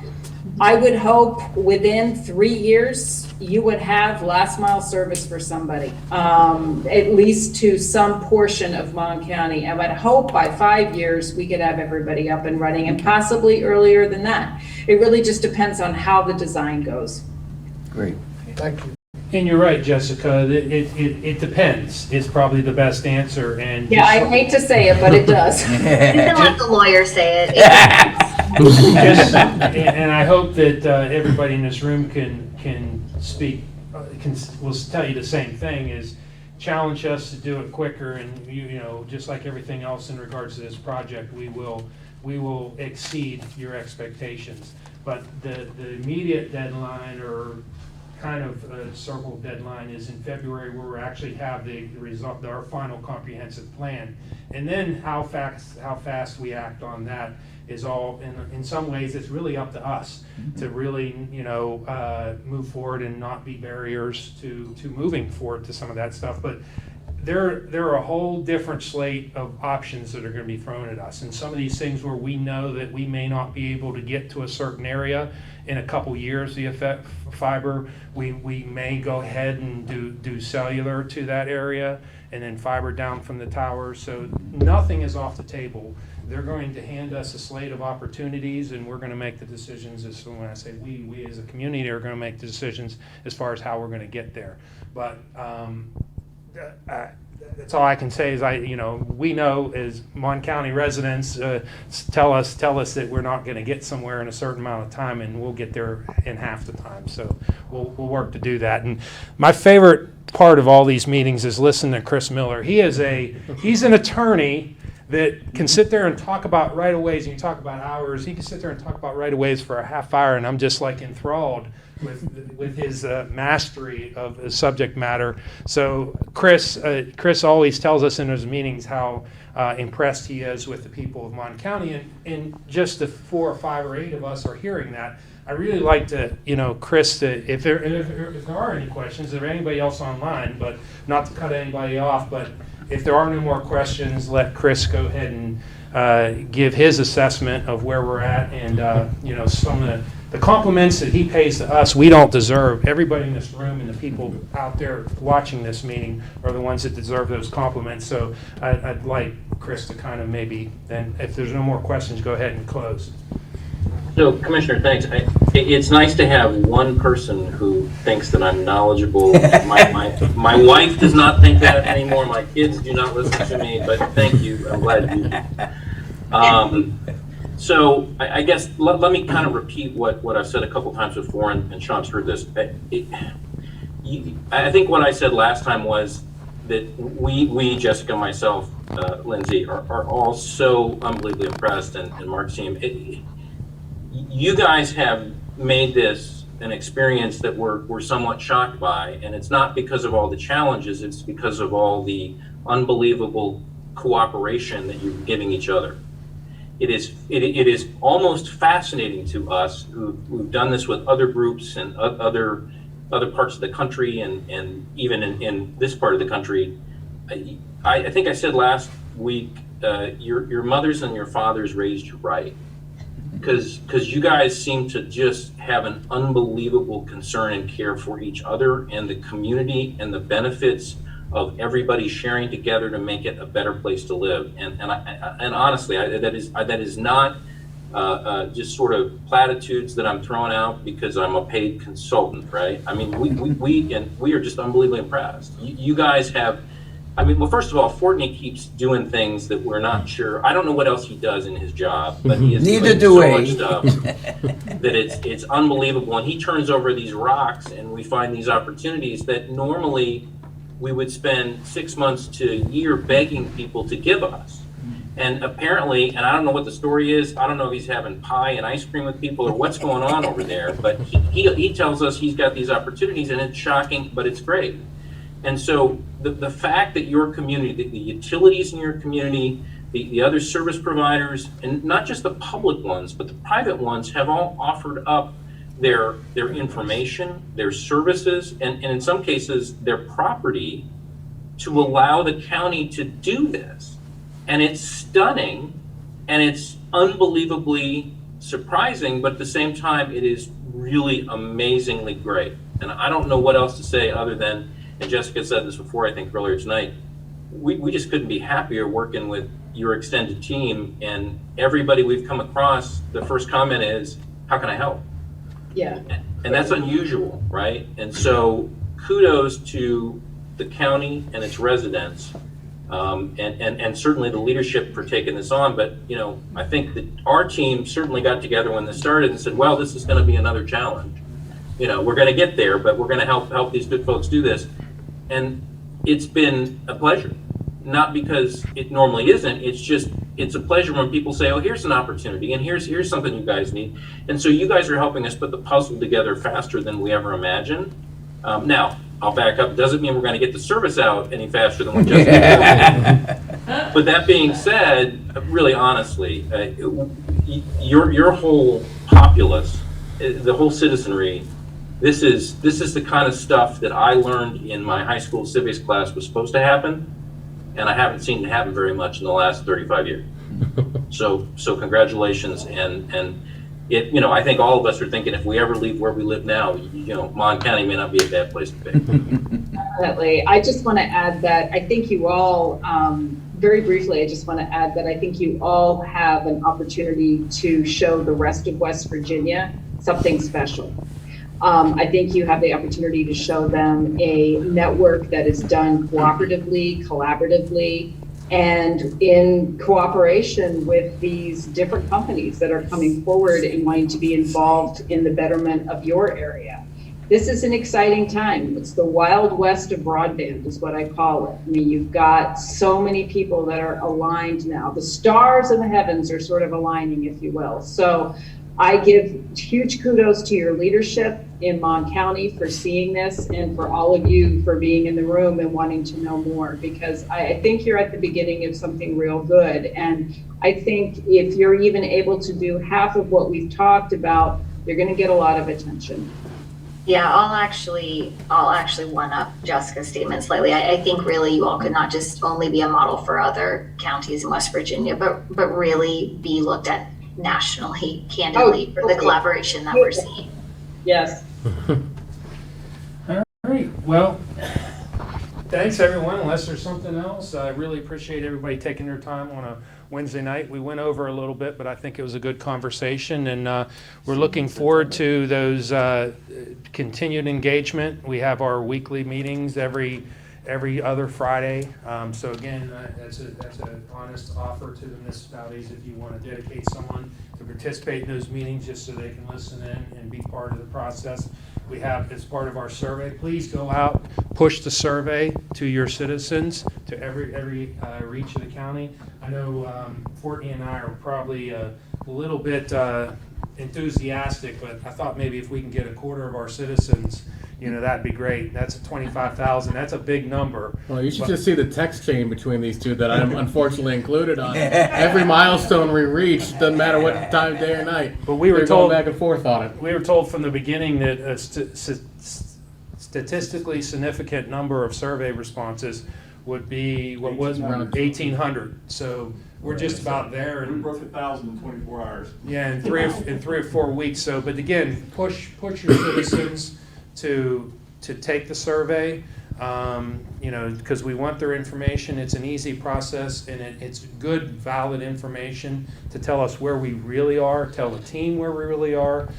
Speaker 4: I would hope within 3 years you would have last mile service for somebody, at least to some portion of Mon County. I would hope by 5 years we could have everybody up and running, and possibly earlier than that. It really just depends on how the design goes.
Speaker 6: Great.
Speaker 8: Thank you.
Speaker 1: And you're right, Jessica, it depends, is probably the best answer. And
Speaker 4: Yeah, I hate to say it, but it does.
Speaker 3: You can let the lawyer say it.
Speaker 1: and I hope that everybody in this room can speak, will tell you the same thing, is challenge us to do it quicker, and you know, just like everything else in regards to this project, we will exceed your expectations. But the immediate deadline, or kind of a circle deadline, is in February, where we actually have the result, our final comprehensive plan. And then how fast we act on that is all, in some ways, it's really up to us to really, move forward and not be barriers to moving forward to some of that stuff. But there are a whole different slate of options that are going to be thrown at us. And some of these things where we know that we may not be able to get to a certain area in a couple years, the effect fiber, we may go ahead and do cellular to that area, and then fiber down from the towers. So nothing is off the table. They're going to hand us a slate of opportunities, and we're going to make the decisions. As when I say we as a community are going to make the decisions as far as how we're going to get there. But that's all I can say is we know as Mon County residents tell us that we're not going to get somewhere in a certain amount of time, and we'll get there in half the time. So we'll work to do that. And my favorite part of all these meetings is listening to Chris Miller. He's an attorney that can sit there and talk about right-of-ways, and you talk about hours. He can sit there and talk about right-of-ways for a half hour, and I'm just like enthralled with his mastery of the subject matter. So Chris always tells us in his meetings how impressed he is with the people of Mon County, and just the 4 or 5 or 8 of us are hearing that. I really like to, Chris, if there are any questions, if there anybody else online, but not to cut anybody off, but if there are no more questions, let Chris go ahead and give his assessment of where we're at, and some of the compliments that he pays to us, we don't deserve. Everybody in this room and the people out there watching this meeting are the ones that deserve those compliments. So I'd like Chris to kind of maybe, then if there's no more questions, go ahead and close.
Speaker 12: So, Commissioner, thanks. It's nice to have one person who thinks that I'm knowledgeable. My wife does not think that anymore. My kids do not listen to me, but thank you. I'm glad you do. So I guess let me kind of repeat what I've said a couple times before, and Sean's heard this. I think what I said last time was that we Jessica, myself, Lindsay, are all so unbelievably impressed, and Mark's team. You guys have made this an experience that we're somewhat shocked by, and it's not because of all the challenges, it's because of all the unbelievable cooperation that you're giving each other. It is almost fascinating to us who've done this with other groups and other parts of the country, and even in this part of the country. I think I said last week, your mothers and your fathers raised you right, because you guys seem to just have an unbelievable concern and care for each other and the community and the benefits of everybody sharing together to make it a better place to live. And honestly, that is not just sort of platitudes that I'm throwing out because I'm a paid consultant, right? I mean, we are just unbelievably impressed. You guys have. I mean, well, first of all, Fortney keeps doing things that we're not sure. I don't know what else he does in his job, but he is doing so much stuff that it's unbelievable. And he turns over these rocks, and we find these opportunities that normally we would spend 6 months to a year begging people to give us. And apparently, and I don't know what the story is, I don't know if he's having pie and ice cream with people or what's going on over there, but he tells us he's got these opportunities, and it's shocking, but it's great. And so the fact that your community, the utilities in your community, the other service providers, and not just the public ones, but the private ones, have all offered up their information, their services, and in some cases, their property to allow the county to do this. And it's stunning, and it's unbelievably surprising, but at the same time, it is really amazingly great. And I don't know what else to say other than, and Jessica said this before, I think earlier tonight, we just couldn't be happier working with your extended team, and everybody we've come across, the first comment is, how can I help?
Speaker 4: Yeah.
Speaker 12: And that's unusual, right? And so kudos to the county and its residents, and certainly the leadership for taking this on. But, you know, I think that our team certainly got together when this started and said, well, this is going to be another challenge. You know, we're going to get there, but we're going to help these good folks do this. And it's been a pleasure, not because it normally isn't. It's just, it's a pleasure when people say, oh, here's an opportunity, and here's something you guys need. And so you guys are helping us put the puzzle together faster than we ever imagined. Now, I'll back up. It doesn't mean we're going to get the service out any faster than what Jessica did. But that being said, really honestly, your whole populace, the whole citizenry, this is the kind of stuff that I learned in my high school civics class was supposed to happen, and I haven't seen it happen very much in the last 35 years. So congratulations, and it, you know, I think all of us are thinking if we ever leave where we live now, you know, Mon County may not be a bad place to be.
Speaker 4: Definitely. I just want to add that I think you all, very briefly, I just want to add that I think you all have an opportunity to show the rest of West Virginia something special. I think you have the opportunity to show them a network that is done cooperatively, collaboratively, and in cooperation with these different companies that are coming forward and wanting to be involved in the betterment of your area. This is an exciting time. It's the Wild West of broadband is what I call it. I mean, you've got so many people that are aligned now. The stars in the heavens are sort of aligning, if you will. So I give huge kudos to your leadership in Mon County for seeing this, and for all of you for being in the room and wanting to know more, because I think you're at the beginning of something real good. And I think if you're even able to do half of what we've talked about, you're going to get a lot of attention.
Speaker 3: Yeah, I'll actually one up Jessica's statement slightly. I think really you all could not just only be a model for other counties in West Virginia, but really be looked at nationally, candidly, for the collaboration that we're seeing.
Speaker 4: Yes.
Speaker 1: All right. Well, thanks everyone. Unless there's something else, I really appreciate everybody taking their time on a Wednesday night. We went over a little bit, but I think it was a good conversation, and we're looking forward to those continued engagement. We have our weekly meetings every other Friday. So again, that's an honest offer to the municipalities if you want to dedicate someone to participate in those meetings just so they can listen in and be part of the process. We have, as part of our survey, please go out, push the survey to your citizens, to every reach of the county. I know Fortney and I are probably a little bit enthusiastic, but I thought maybe if we can get a quarter of our citizens that'd be great. That's 25,000. That's a big number.
Speaker 2: Well, you should
Speaker 1: But-
Speaker 2: just see the text chain between these two that I'm unfortunately included on. Every milestone we reach, doesn't matter what time, day or night.
Speaker 1: But we were
Speaker 2: they're
Speaker 1: told-
Speaker 2: going back and forth on it.
Speaker 1: We were told from the beginning that a statistically significant number of survey responses would be, what was it, 1,800. So we're just about there.
Speaker 7: We
Speaker 1: And
Speaker 7: broke 1,000 in 24 hours.
Speaker 1: yeah, in 3 or 4 weeks. So, but again, push your citizens to take the survey, because we want their information. It's an easy process, and it's good, valid information to tell us where we really are, tell the team where we really are,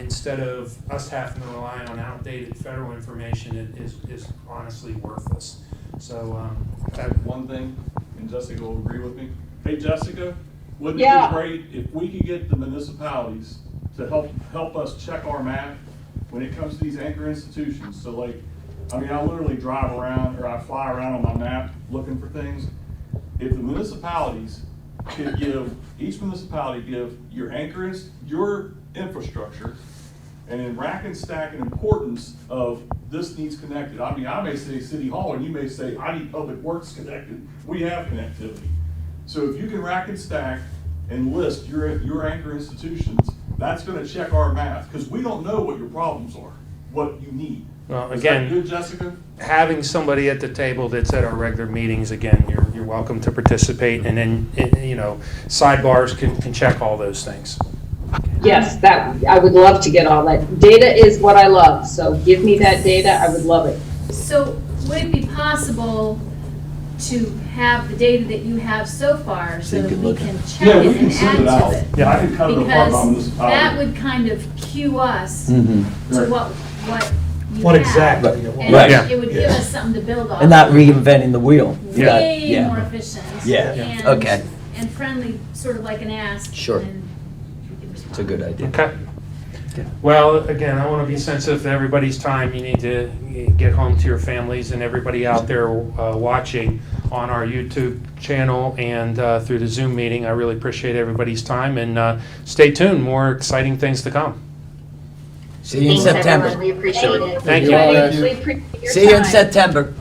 Speaker 1: instead of us having to rely on outdated federal information. It is honestly worthless. So that
Speaker 7: One thing, and Jessica will agree with me. Hey, Jessica, wouldn't it
Speaker 4: Yeah.
Speaker 7: be great if we could get the municipalities to help us check our map when it comes to these anchor institutions? So like, I literally drive around, or I fly around on my map looking for things. If the municipalities could each municipality give your anchors, your infrastructure, and then rack and stack an importance of this needs connected. I may say City Hall, and you may say, I need Public Works connected. We have connectivity. So if you can rack and stack and list your anchor institutions, that's gonna check our math, because we don't know what your problems are, what you need.
Speaker 1: Well,
Speaker 7: Is that
Speaker 1: again,
Speaker 7: good, Jessica?
Speaker 1: having somebody at the table that's at our regular meetings, again, you're welcome to participate, and then, sidebars can check all those things.
Speaker 4: Yes, that, I would love to get all that. Data is what I love, so give me that data, I would love it.
Speaker 11: So would it be possible to have the data that you have so far so that we can check
Speaker 7: Yeah, we
Speaker 11: it
Speaker 7: can
Speaker 11: and
Speaker 7: send it
Speaker 11: add
Speaker 7: out.
Speaker 11: to it?
Speaker 7: Yeah, I can cut it apart by
Speaker 11: Because
Speaker 7: municipality.
Speaker 11: that would kind of cue us to
Speaker 7: Right.
Speaker 11: what you
Speaker 8: What
Speaker 11: have.
Speaker 8: exactly you want.
Speaker 11: And
Speaker 6: Right.
Speaker 11: it would give us something to build off.
Speaker 6: And not reinventing the wheel.
Speaker 1: Yeah.
Speaker 11: Way
Speaker 6: Yeah.
Speaker 11: more efficient.
Speaker 6: Yeah.
Speaker 11: and-
Speaker 6: Okay.
Speaker 11: And friendly, sort of like an ask.
Speaker 6: Sure.
Speaker 11: and we can respond.
Speaker 6: It's a good idea.
Speaker 1: Okay. Well, again, I want to be sensitive to everybody's time. You need to get home to your families, and everybody out there watching on our YouTube channel and through the Zoom meeting. I really appreciate everybody's time, and stay tuned. More exciting things to come.
Speaker 6: See you in
Speaker 3: Thanks, everyone.
Speaker 6: September.
Speaker 3: We appreciate it.
Speaker 1: Thank
Speaker 2: you
Speaker 1: you.
Speaker 2: all.
Speaker 4: We appreciate your
Speaker 6: See you in
Speaker 4: time.
Speaker 6: September.